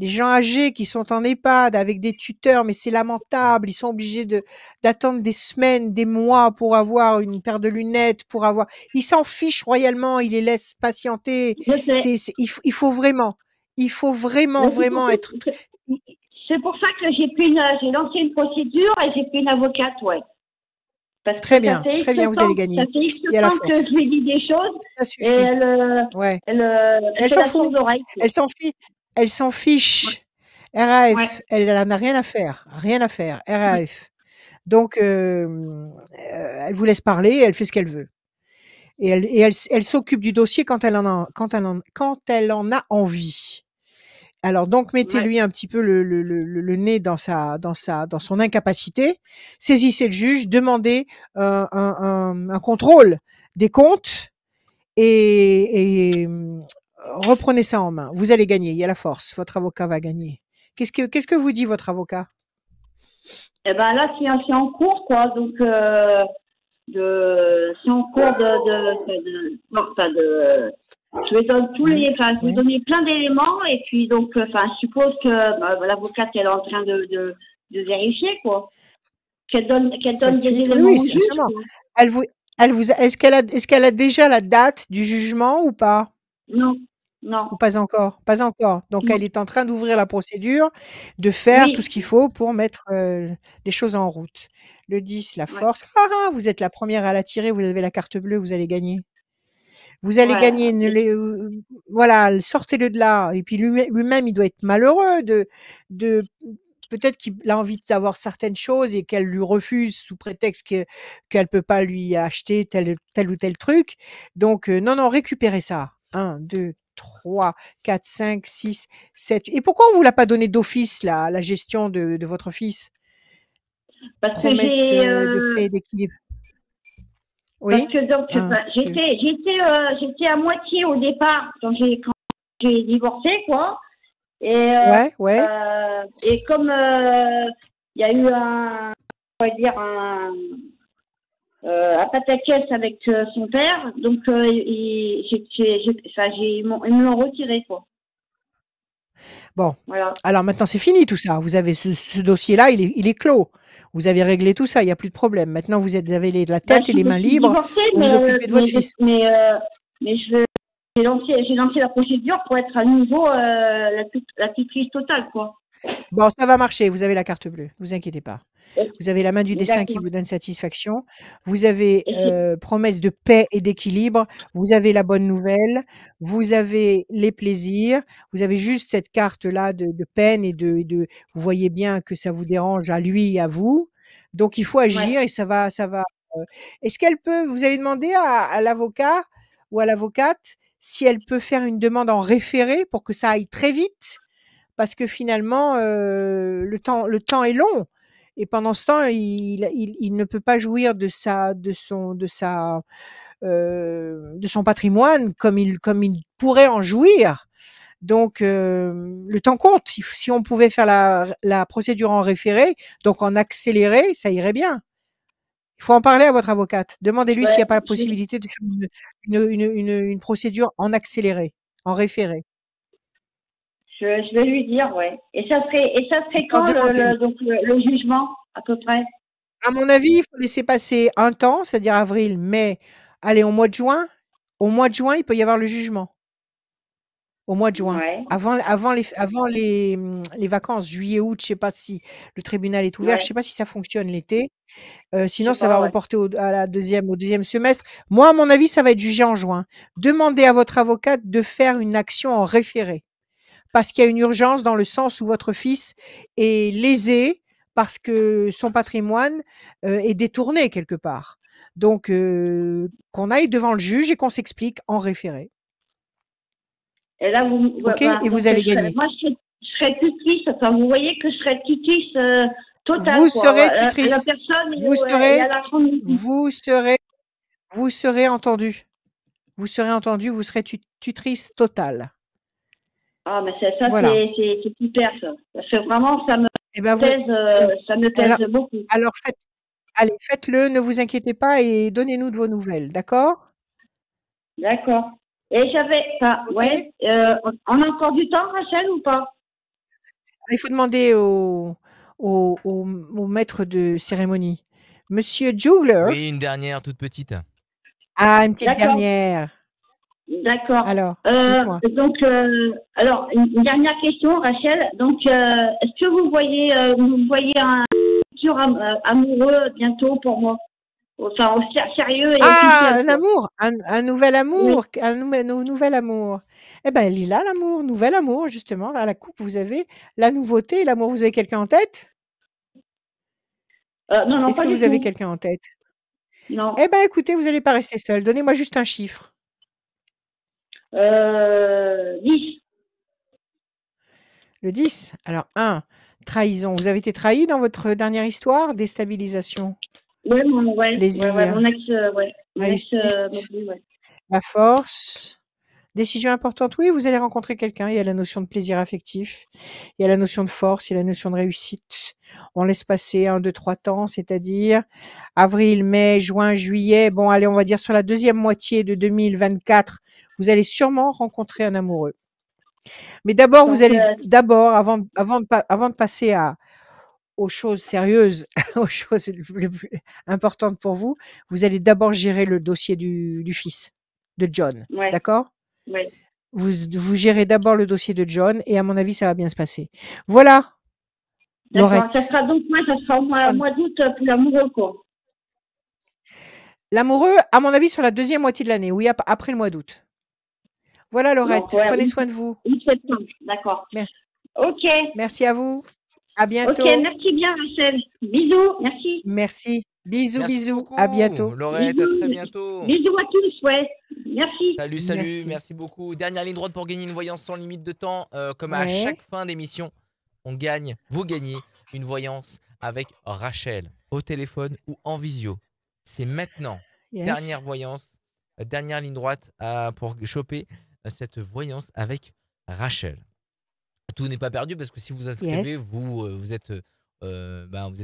gens âgés qui sont en EHPAD avec des tuteurs, mais c'est lamentable, ils sont obligés d'attendre des semaines, des mois pour avoir une paire de lunettes, ils s'en fichent royalement, ils les laissent patienter. Je sais. Il faut vraiment Mais vraiment être c'est pour ça que j'ai lancé une procédure et j'ai pris une avocate, ouais. Parce très que ça bien, fait X vous allez temps, gagner. ça fait X Il y a la temps que force. je lui dis des choses Ça et suffit. Ouais. elle Elle fait s'en la fout. sourde oreille. Elle s'en fiche. elle s'en fiche. Ouais. RAF, elle en a rien à faire, RAF. Donc, elle vous laisse parler, elle fait ce qu'elle veut. Et elle s'occupe du dossier quand elle en a envie. Alors donc Ouais. mettez-lui un petit peu le nez dans son incapacité, saisissez le juge, demandez un contrôle des comptes et reprenez ça en main. Vous allez gagner, il y a la force, votre avocat va gagner. Qu'est-ce que vous dit votre avocat? Eh ben là, c'est en cours, quoi. Donc, c'est en cours non, enfin, je vais donner je vais Oui. donner plein d'éléments et puis donc, enfin, je suppose que l'avocate elle est en train de vérifier, quoi. Qu'elle donne des Oui, éléments oui, au juge, sûrement. quoi. Est-ce qu'elle a déjà la date du jugement ou pas? Non, non, Ou pas encore? Pas encore. Donc non. elle est en train d'ouvrir la procédure, de faire tout Oui, ce qu'il faut pour mettre, les choses en route. Le 10, la ouais, force. Ah, ah, vous êtes la première à la tirer, vous avez la carte bleue, vous allez gagner. Vous allez ouais. gagner, voilà, sortez-le de là et puis lui-même, il doit être malheureux de peut-être qu'il a envie d'avoir certaines choses et qu'elle lui refuse sous prétexte qu'elle peut pas lui acheter tel ou tel truc. Donc non, non, récupérez ça. 1, 2, 3, 4, 5, 6, 7. Et pourquoi on vous l'a pas donné d'office la gestion de votre fils? Parce que Promesse, de paix et d'équilibre. parce Oui? que donc, 1, 2. j'étais à moitié au départ quand j'ai divorcé, quoi. Ouais, ouais. Et comme il y a eu on va dire un pataquès avec son père, donc ils me l'ont retiré, quoi. Bon, Voilà. alors maintenant c'est fini tout ça. Vous avez ce dossier-là, il est clos. Vous avez réglé tout ça, il y a plus de problème. Maintenant vous avez la Bah, tête et les je mains suis libres divorcée, pour vous occuper de votre fils. mais j'ai lancé la procédure pour être à nouveau la tutrice totale, quoi. Bon, ça va marcher, vous avez la carte bleue, vous inquiétez pas. Vous avez la main du destin qui D'accord. vous donne satisfaction. Vous avez, Et c'est- promesse de paix et d'équilibre. Vous avez la bonne nouvelle. Vous avez les plaisirs. Vous avez juste cette carte-là de peine et de vous voyez bien que ça vous dérange à lui et à vous. Donc il faut ouais. agir et ça va, est-ce qu'elle peut vous avez demandé à l'avocat ou à l'avocate si elle peut faire une demande en référé pour que ça aille très vite? Parce que finalement, le temps est long et pendant ce temps, il ne peut pas jouir de son patrimoine comme il pourrait en jouir. Donc, le temps compte. Si on pouvait faire la procédure en référé, donc en accéléré, ça irait bien. Il faut en parler à votre avocate. Demandez-lui s'il Ouais, n'y a pas la possibilité de faire une procédure en accéléré, en référé. je vais lui dire, ouais. Et ça serait Alors quand demandez-lui. donc le jugement, à peu près? À mon avis, il faut laisser passer un temps, c'est-à-dire avril, mai, allez, au mois de juin. Au mois de juin, il peut y avoir le jugement. Au mois de juin. Ouais, Avant les vacances, juillet, août, je sais pas si le tribunal est ouvert, je ouais. sais pas si ça fonctionne l'été. Je Sinon, sais ça va pas, ouais. reporter au deuxième semestre. Moi, à mon avis, ça va être jugé en juin. Demandez à votre avocate de faire une action en référé. Parce qu'il y a une urgence dans le sens où votre fils est lésé parce que son patrimoine, est détourné quelque part. Donc, qu'on aille devant le juge et qu'on s'explique en référé. Et là, OK? ben, Et vous donc allez gagner. moi, je serais tutrice. Enfin, vous voyez que je serais tutrice totale, Vous quoi. serez À la tutrice. personne Vous et serez à la famille. vous serez vous serez entendue. Vous serez entendue, vous serez tutrice totale. Ah, mais c'est Voilà. super, ça. Parce que vraiment, ça me Et ben, ça me alors pèse beaucoup. alors faites-le, ne vous inquiétez pas et donnez-nous de vos nouvelles, d'accord? D'accord. Et OK? on a encore du temps, Rachel, ou pas? Il faut demander au maître de cérémonie. Monsieur Jugler? Oui, une dernière toute petite. Ah, une petite D'accord, dernière. d'accord. Alors, dites-moi. Donc, alors, une dernière question, Rachel. Donc, est-ce que vous voyez un futur amoureux bientôt pour moi? Enfin, sérieux et Ah, officiel, un quoi. amour, un nouvel Oui. amour, nouvel amour. Eh ben, elle est là, l'amour, nouvel amour, justement. Là, la coupe, vous avez la nouveauté, l'amour. Vous avez quelqu'un en tête? Non, non, Est-ce pas que du vous avez tout. quelqu'un en tête? Non. Eh ben, écoutez, vous n'allez pas rester seul. Donnez-moi juste un chiffre. 10. Le 10. Alors, 1, trahison. Vous avez été trahi dans votre dernière histoire? Déstabilisation, Ouais, mon plaisir, ex, ouais. Mon ex, m'a réussite, dit, ouais. la force. Décision importante, oui, vous allez rencontrer quelqu'un. Il y a la notion de plaisir affectif, il y a la notion de force, il y a la notion de réussite. On laisse passer 1, 2, 3 temps, c'est-à-dire avril, mai, juin, juillet. Bon, allez, on va dire sur la deuxième moitié de 2024, vous allez sûrement rencontrer un amoureux. Mais d'abord, vous Donc, allez avant de passer aux choses sérieuses, aux choses les plus importantes pour vous, vous allez d'abord gérer le dossier du fils de John. ouais, D'accord? ouais. Vous gérez d'abord le dossier de John et à mon avis, ça va bien se passer. Voilà, D'accord. Ça Laurette. sera donc, moi, ça sera au mois d'août pour l'amoureux, quoi. L'amoureux, à mon avis, sur la deuxième moitié de l'année, oui, après le mois d'août. Voilà, Donc, Laurette. ouais, Prenez soin de vous. août, septembre. D'accord. Mer- Ok. Merci à vous. À Ok, bientôt. merci bien, Rachel. Bisous, merci. Merci. Bisous, Merci bisous. À beaucoup, bientôt. Laurette, à très Bisous. bientôt. Bisous à tous, ouais. Merci. Salut, salut, Merci. merci beaucoup. Dernière ligne droite pour gagner une voyance sans limite de temps. Comme à Ouais. chaque fin d'émission, vous gagnez une voyance avec Rachel, au téléphone ou en visio. C'est maintenant. Yes. Dernière voyance, dernière ligne droite pour choper cette voyance avec Rachel. Tout n'est pas perdu parce que si vous inscrivez, Yes. vous êtes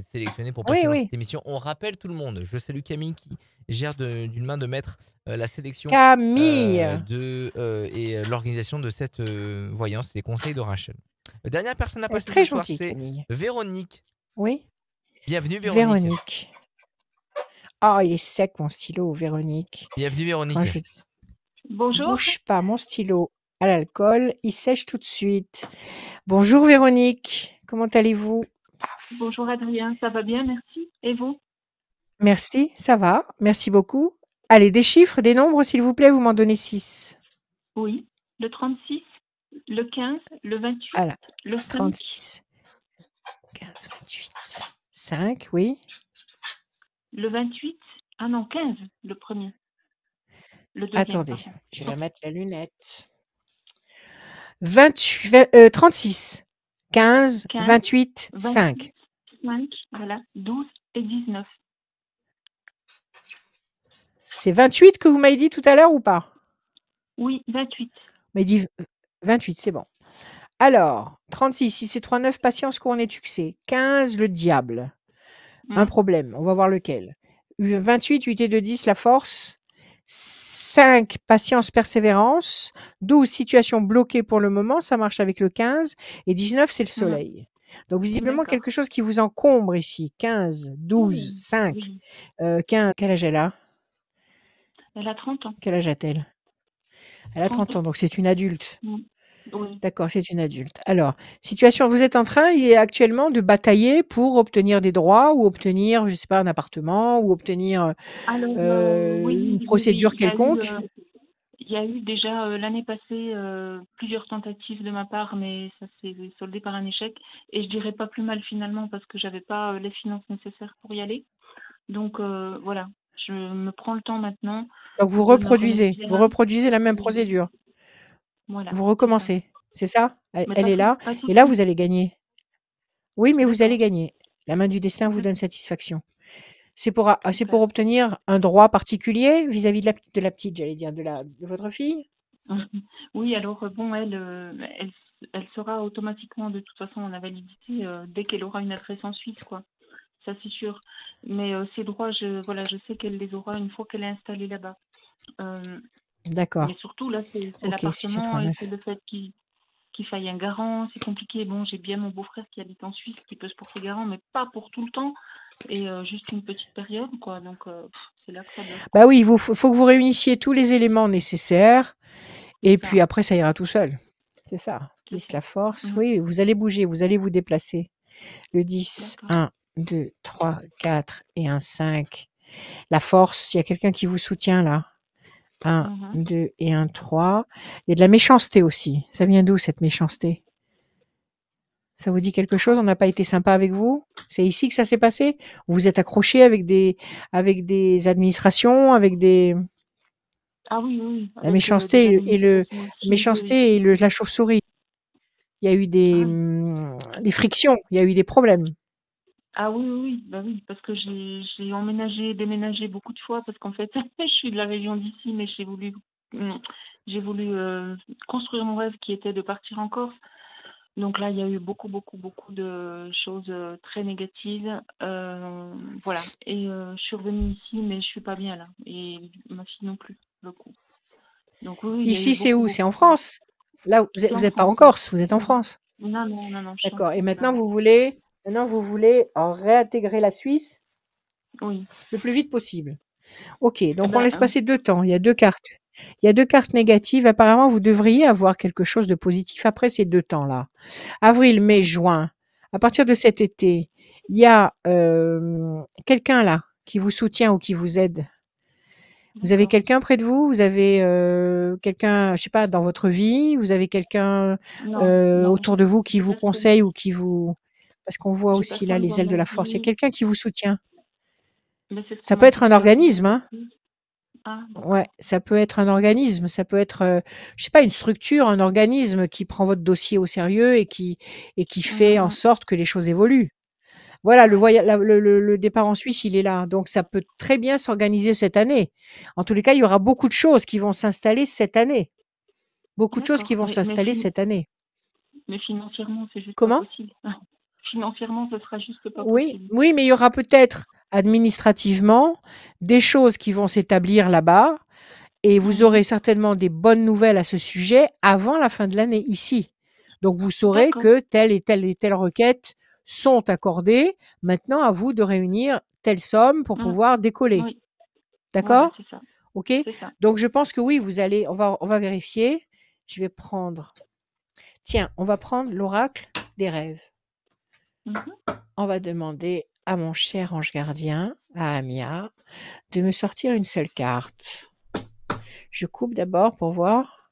sélectionné pour Oui, passer dans oui. cette émission. On rappelle tout le monde. Je salue Camille qui gère d'une main de maître la sélection Camille. et l'organisation de cette voyance et les conseils de Rachel. La dernière personne à Elle est passer très ce soir, gentille, c'est Camille. Véronique. Oui. Bienvenue Véronique. Véronique. Ah, il est sec, mon stylo, Véronique. Bienvenue Véronique. Quand je Bonjour. bouge pas mon stylo à l'alcool, il sèche tout de suite. Bonjour Véronique, comment allez-vous? Paf. Bonjour Adrien, ça va bien, merci. Et vous? Merci, ça va, merci beaucoup. Allez, des chiffres, des nombres, s'il vous plaît, vous m'en donnez 6. Oui. Le 36, le 15, le 28, Voilà, le 5, 36, 15, 28, 5, oui. le 28. Ah non, 15, le premier. Le deuxième, Attendez, pardon. je vais mettre la lunette. 36, 15, 15, 28, 5. 5, voilà, 12 et 19. C'est 28 que vous m'avez dit tout à l'heure ou pas? Oui, 28. Vous m'avez dit 28, c'est bon. Alors, 36, si c'est 39, patience, couronne et succès. 15, le diable. Un problème, on va voir lequel. 28, 8 et 2, 10, la force. 5, patience, persévérance. 12, situation bloquée pour le moment, ça marche avec le 15. Et 19, c'est le soleil. Donc, visiblement, D'accord. quelque chose qui vous encombre ici. 15, 12, 5. Oui. 15, quel âge elle a? Elle a 30 ans. Quel âge a-t-elle? Elle a 30 ans, donc c'est une adulte. Oui. D'accord, c'est une adulte. Alors, situation, vous êtes en train actuellement de batailler pour obtenir des droits ou obtenir, je sais pas, un appartement ou obtenir Alors, une procédure quelconque? Il y a eu déjà l'année passée plusieurs tentatives de ma part, mais ça s'est soldé par un échec. Et je dirais pas plus mal finalement parce que j'avais pas les finances nécessaires pour y aller. Donc voilà, je me prends le temps maintenant. Donc vous de me reproduisez la même Oui. procédure. Voilà. Vous recommencez, c'est ça? Mais Elle est là pas tout et de là suite. vous allez gagner. Oui, mais vous allez D'accord. gagner. La main du destin vous donne satisfaction. C'est pour Super. obtenir un droit particulier vis-à-vis de la petite, j'allais dire, de votre fille? Oui, alors bon, elle sera automatiquement de toute façon en invalidité dès qu'elle aura une adresse en Suisse, quoi. Ça c'est sûr. Mais ces droits, je sais qu'elle les aura une fois qu'elle est installée là-bas. D'accord. Mais surtout là, c'est Ok, si c'est l'appartement et 39. c'est le fait qu'il faille un garant, c'est compliqué. Bon, j'ai bien mon beau-frère qui habite en Suisse qui peut se porter garant, mais pas pour tout le temps et juste une petite période, quoi. Donc c'est là que ça bloque. Bah oui, il faut que vous réunissiez tous les éléments nécessaires et puis après ça ira tout seul. C'est ça. 10, la force. Oui, vous allez bouger, vous allez vous déplacer. Le 10, 1, 2, 3, 4 et un 5. La force, il y a quelqu'un qui vous soutient là. 1, Mhm. 2 et 1, 3. Il y a de la méchanceté aussi. Ça vient d'où cette méchanceté? Ça vous dit quelque chose? On n'a pas été sympa avec vous? C'est ici que ça s'est passé? Vous vous êtes accroché avec des administrations, avec des Ah oui, oui, oui, la avec des méchanceté administrations aussi. méchanceté et la chauve-souris. Il y a eu Ah, des frictions, il y a eu des problèmes. ah oui, oui, oui, bah oui, parce que j'ai emménagé, déménagé beaucoup de fois, parce qu'en fait, je suis de la région d'ici, mais hum, j'ai voulu construire mon rêve qui était de partir en Corse. Donc là, il y a eu beaucoup, beaucoup, beaucoup de choses très négatives. Voilà. Et je suis revenue ici, mais je suis pas bien là. Et ma fille non plus, pour le coup. Donc oui, oui, il y a eu Ici, c'est beaucoup, où? C'est beaucoup en de... France? Là, vous C'est en n'êtes pas France, en oui. Corse, vous êtes en Oui. France. Non, non, non, non, je suis en D'accord. Et France là. maintenant, vous voulez réintégrer la Suisse Oui. le plus vite possible. Ok, Eh donc on ben, laisse passer 2 temps. Il y a 2 cartes. Il y a 2 cartes négatives. Apparemment, vous devriez avoir quelque chose de positif après ces 2 temps-là. Avril, mai, juin. À partir de cet été, il y a quelqu'un là qui vous soutient ou qui vous aide. Vous avez d'accord. quelqu'un près de vous? Vous avez quelqu'un, je sais pas, dans votre vie? Vous avez quelqu'un Non, non, autour de vous qui j'ai vous personne. conseille ou qui vous... Parce qu'on voit J'ai aussi là personne dans les ailes de ma la force. Il y a vie. quelqu'un qui vous soutient. Mais c'est ce Ça qu'on peut m'a être dit un qu'il y aurait organisme, des hein. surprises. Ah, Ouais, d'accord. ça peut être un organisme, ça peut être, je sais pas, une structure, un organisme qui prend votre dossier au sérieux et qui fait en Mhm, sorte que les choses évoluent. Voilà, ouais. le départ en Suisse, il est là. Donc ça peut très bien s'organiser cette année. En tous les cas, il y aura beaucoup de choses qui vont s'installer cette année. Beaucoup de choses qui D'accord. vont s'installer cette année. Mais financièrement, c'est juste pas Comment? possible. Financièrement, ce sera juste pas Oui, possible. oui, mais il y aura peut-être administrativement des choses qui vont s'établir là-bas et vous Mhm. aurez certainement des bonnes nouvelles à ce sujet avant la fin de l'année ici. Donc vous saurez D'accord. que telle et telle requête sont accordées. Maintenant, à vous de réunir telle somme pour Mm. pouvoir décoller. Oui, voilà, D'accord? c'est ça. OK? C'est ça. Donc je pense que oui, on va vérifier. Je vais prendre tiens, on va prendre l'oracle des rêves. Mhm. On va demander à mon cher ange gardien, à Amia, de me sortir une seule carte. Je coupe d'abord pour voir.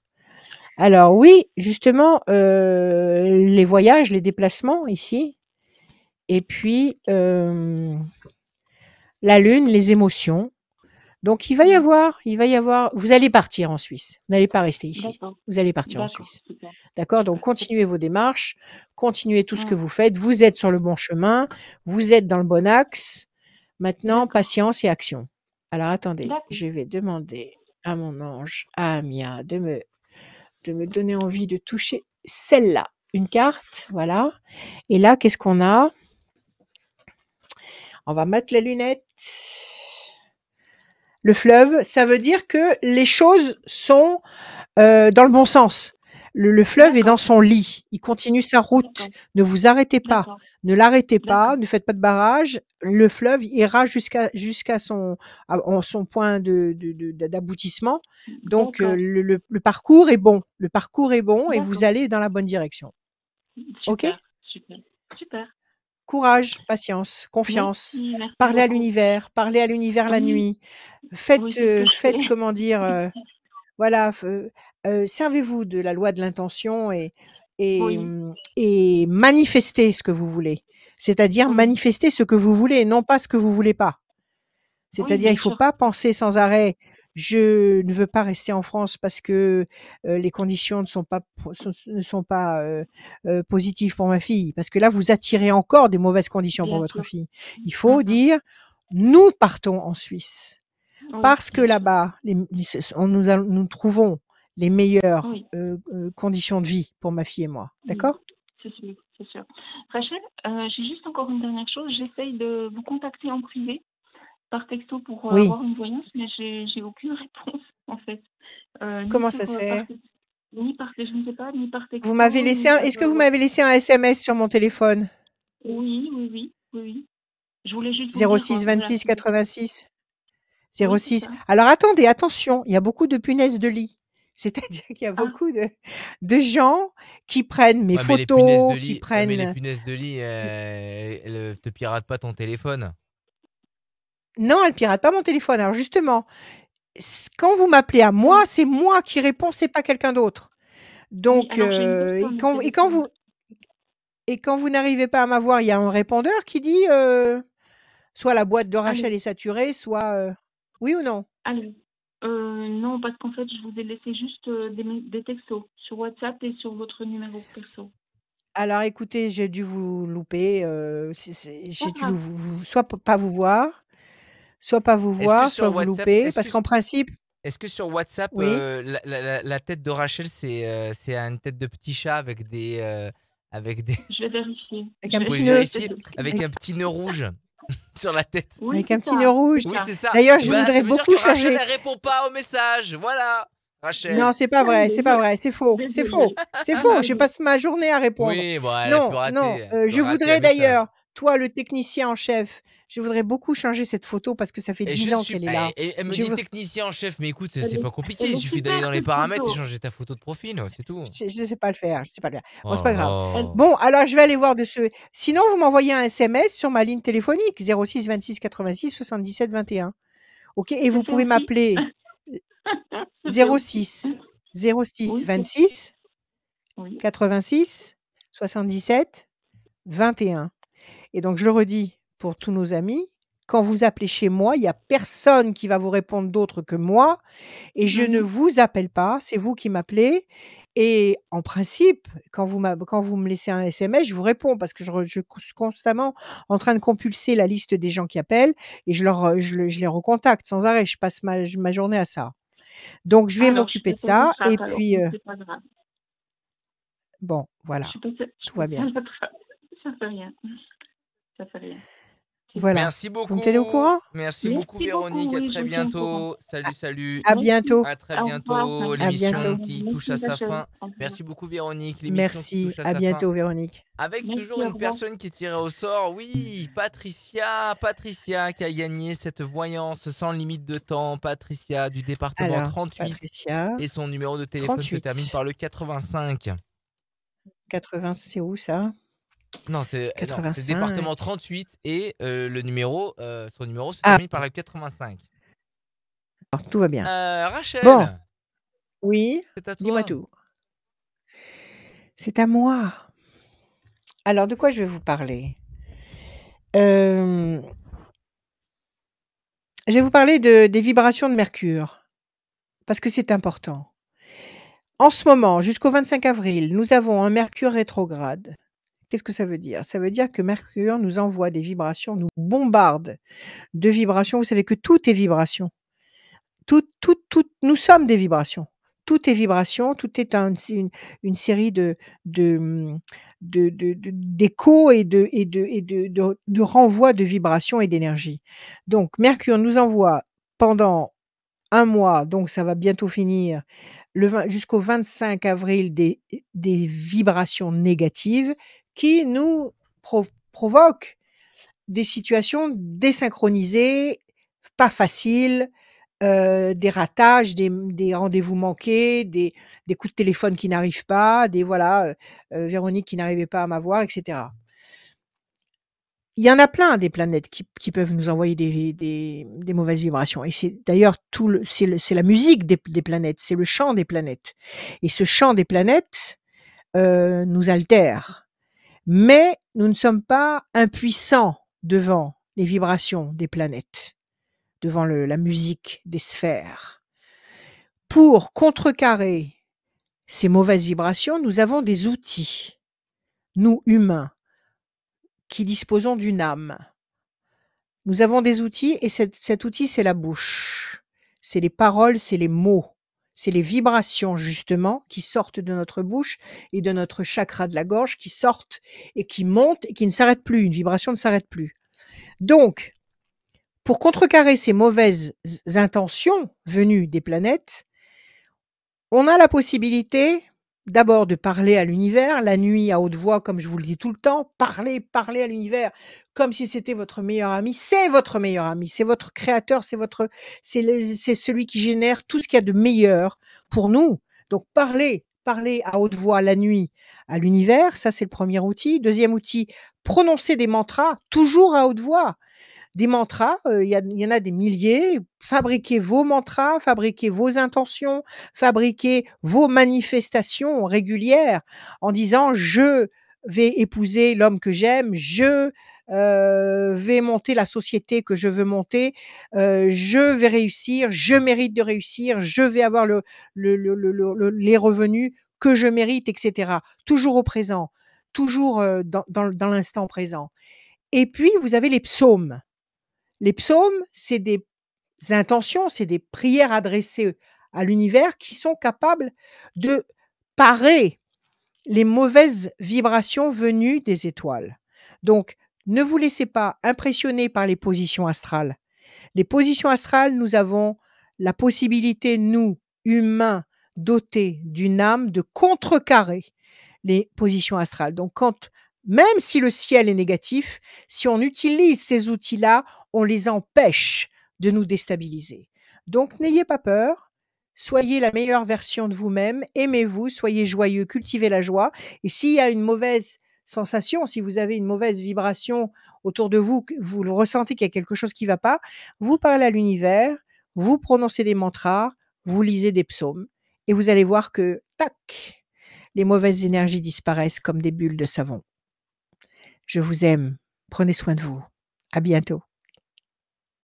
Alors oui, justement, les voyages, les déplacements ici et puis, la lune, les émotions. Donc il va y avoir vous allez partir en Suisse. Vous n'allez pas rester ici. D'accord. Vous allez partir en D'accord, Suisse. super. D'accord? Donc Super. continuez vos démarches, continuez tout ce que Mm. vous faites. Vous êtes sur le bon chemin, vous êtes dans le bon axe. Maintenant, D'accord. patience et action. Alors attendez, D'accord. je vais demander à mon ange, à Amia, de me donner envie de toucher celle-là. Une carte, voilà. Et là, qu'est-ce qu'on a? On va mettre les lunettes. Le fleuve, ça veut dire que les choses sont dans le bon sens. Le fleuve est dans D'accord. son lit. Il continue sa route. D'accord. Ne vous arrêtez pas. D'accord. Ne l'arrêtez pas. D'accord. Ne faites pas de barrage. Le fleuve ira jusqu'à son point d'aboutissement. Donc D'accord. le parcours est bon. Le parcours est bon et vous D'accord. allez dans la bonne direction. Ok? Super. Super. Super. Courage, patience, confiance. Merci. Merci Parlez à beaucoup. l'univers. Parlez à l'univers la Oui. nuit. Oui, c'est ce que je fais. Faites comment dire. Voilà, servez-vous de la loi de l'intention Oui. et manifestez ce que vous voulez. C'est-à-dire Oui. manifestez ce que vous voulez, non pas ce que vous voulez pas. Oui, C'est-à-dire, bien il faut sûr. pas penser sans arrêt: «Je ne veux pas rester en France parce que, les conditions ne sont pas, positives pour ma fille». Parce que là, vous attirez encore des mauvaises conditions pour Bien votre sûr. fille. Il Mm, faut mm. dire: «Nous partons en Suisse». Oui, Parce que bien sûr. là-bas, nous trouvons les meilleures Oui. conditions de vie pour ma fille et moi. Mm. D'accord? C'est sûr, c'est sûr. Rachel, j'ai juste encore une dernière chose. J'essaye de vous contacter en privé par texto pour Oui. avoir une voyance, mais j'ai aucune réponse en fait. Ni Comment sur ça se fait? je ne sais pas, ni par Vous texto, m'avez laissé ni est-ce sur que vous m'avez laissé un SMS sur mon téléphone? oui, oui, oui, oui, oui. Je voulais juste vous le dire, 06 voilà. 26 86 Oui, c'est 06. ça. Alors attendez, attention, il y a beaucoup de punaises de lit. C'est-à-dire qu'il y a Ah, beaucoup de gens qui prennent mes Ouais, mais les punaises de photos, qui lit, ouais, mais les prennent punaises de lit, elles te piratent pas ton téléphone. Non, elle pirate pas mon téléphone. Alors justement, quand vous m'appelez à moi, Oui, c'est moi qui réponds, c'est pas quelqu'un d'autre. oui. Donc, Alors j'ai une personne au téléphone. et quand vous n'arrivez pas à m'avoir, il y a un répondeur qui dit soit la boîte de Allô, Rachel est saturée, soit oui ou non? allô. Non, parce qu'en fait, je vous ai laissé juste des textos sur WhatsApp et sur votre numéro perso. Alors écoutez, j'ai dû vous louper. Pas J'ai dû grave. soit pas vous voir, Est-ce que soit sur vous WhatsApp, louper, parce qu'en principe, est-ce que sur WhatsApp, oui, la tête de Rachel, c'est une tête de petit chat avec des. Je vais vérifier. avec Je un Vous pouvez petit vérifie la nœud, tête vérifier de petit avec avec, un petit nœud rouge sur la tête. Oui, avec un c'est petit nœud ça. rouge. C'est Oui, ça. c'est ça. D'ailleurs, Eh je ben, ça voudrais veut dire beaucoup que Rachel, changer. elle répond pas au message. Voilà, Non, Rachel. c'est pas vrai, c'est pas Désolée. vrai, c'est faux, c'est faux, Désolée. c'est faux. Je Désolée. passe ma journée à répondre. Oui, bon, elle a pu Non, non, rater, elle peut je rater un voudrais message. d'ailleurs, toi, le technicien en chef, je voudrais beaucoup changer cette photo parce que ça fait Et 10 je ne ans suis. qu'elle est là. Et elle me Je dit veux, technicien en chef, mais écoute, Elle c'est pas est, compliqué. elle Il est suffit d'aller super dans les cette paramètres et photo. changer ta photo de profil, c'est tout. je sais pas le faire, je sais pas le faire. Bon, c'est Oh pas là grave. Elle, là. Bon, alors je vais aller voir de ce. Sinon, vous m'envoyez un SMS sur ma ligne téléphonique 06 26 86 77 21. Ok, et je vous fais pouvez aussi. m'appeler Je fais aussi. 06 06 Oui, 26 oui. 86 77 21. Et donc, je le redis pour tous nos amis, quand vous appelez chez moi, il y a personne qui va vous répondre d'autre que moi et je ne Mhm. vous appelle pas, c'est vous qui m'appelez et en principe, quand vous me laissez un SMS, je vous réponds parce que je suis constamment en train de compulser la liste des gens qui appellent et je les recontacte sans arrêt. Je passe ma journée à ça. Donc je vais Alors, je suis m'occuper de passée à la ça et trappe, alors, puis, donc c'est pas grave. bon, Je voilà, suis tout va passée à bien. la trappe. Ça fait rien. Ça fait rien. C'est bon. Voilà. Merci Vous me tenez au beaucoup. courant? Merci beaucoup, Merci beaucoup. Véronique. À Oui, très je vous tiens au courant. bientôt. Salut, salut. À Merci. bientôt. À très Au revoir. bientôt. À L'émission bientôt. qui touche Merci, à sa Rachel. fin. Au revoir. Merci beaucoup, Véronique. L'émission qui Merci. touche à À sa fin. bientôt, Véronique. Avec Merci, toujours au une revoir. personne qui est tirée au sort. Oui, Patricia qui a gagné cette voyance sans limite de temps. Patricia du département Alors, 38 Patricia, et son numéro de téléphone se termine 38. par le 85. 80, c'est où ça? Non, c'est 85. département 38 et le numéro, son numéro se Ah, termine par le 85. alors, tout va bien. Rachel, Bon, oui, c'est à dis-moi toi. tout. C'est à moi. Alors, de quoi je vais vous parler? Je vais vous parler des vibrations de Mercure, parce que c'est important. En ce moment, jusqu'au 25 avril, nous avons un Mercure rétrograde. Qu'est-ce que ça veut dire? Ça veut dire que Mercure nous envoie des vibrations, nous bombarde de vibrations. Vous savez que tout est vibration. Tout, nous sommes des vibrations. Tout est vibration, tout est une série de, mmh, d'échos et de renvois de vibrations et d'énergie. Donc Mercure nous envoie pendant un mois, donc ça va bientôt finir, jusqu'au 25 avril des vibrations négatives qui nous provoquent des situations désynchronisées, pas faciles, des ratages, des rendez-vous manqués, des coups de téléphone qui n'arrivent pas, Véronique qui n'arrivait pas à m'avoir, et cetera. Il y en a plein des planètes qui peuvent nous envoyer des mauvaises vibrations et c'est d'ailleurs c'est la musique des planètes, c'est le chant des planètes et ce chant des planètes, nous altère. Mais nous ne sommes pas impuissants devant les vibrations des planètes, devant la musique des sphères. Pour contrecarrer ces mauvaises vibrations, nous avons des outils, nous humains, qui disposons d'une âme. Nous avons des outils et cet outil, c'est la bouche. C'est les paroles, c'est les mots. C'est les vibrations, justement, qui sortent de notre bouche et de notre chakra de la gorge, qui sortent et qui montent et qui ne s'arrêtent plus. Une vibration ne s'arrête plus. Donc, pour contrecarrer ces mauvaises intentions venues des planètes, on a la possibilité d'abord de parler à l'univers, la nuit à haute voix, comme je vous le dis tout le temps, parler à l'univers comme si c'était votre meilleur ami. C'est votre meilleur ami, c'est votre créateur, c'est celui qui génère tout ce qu'il y a de meilleur pour nous. Donc parler à haute voix la nuit à l'univers, ça c'est le premier outil. Deuxième outil, prononcer des mantras toujours à haute voix. des mantras, il y en a des milliers. Fabriquez vos mantras, fabriquez vos intentions, fabriquez vos manifestations régulières en disant: «Je vais épouser l'homme que j'aime, je, vais monter la société que je veux monter, je vais réussir, je mérite de réussir, je vais avoir les revenus que je mérite» et cetera. Toujours au présent, toujours, dans l'instant présent. Et puis vous avez les psaumes. Les psaumes, c'est des intentions, c'est des prières adressées à l'univers qui sont capables de parer les mauvaises vibrations venues des étoiles. Donc, ne vous laissez pas impressionner par les positions astrales. Les positions astrales, nous avons la possibilité, nous, humains, dotés d'une âme, de contrecarrer les positions astrales. Donc, même si le ciel est négatif, si on utilise ces outils-là, on les empêche de nous déstabiliser. Donc, n'ayez pas peur. Soyez la meilleure version de vous-même, aimez-vous, soyez joyeux, cultivez la joie. Et s'il y a une mauvaise sensation, si vous avez une mauvaise vibration autour de vous, que vous le ressentez qu'il y a quelque chose qui ne va pas, vous parlez à l'univers, vous prononcez des mantras, vous lisez des psaumes, et vous allez voir que, tac, les mauvaises énergies disparaissent comme des bulles de savon. Je vous aime, prenez soin de vous. À bientôt.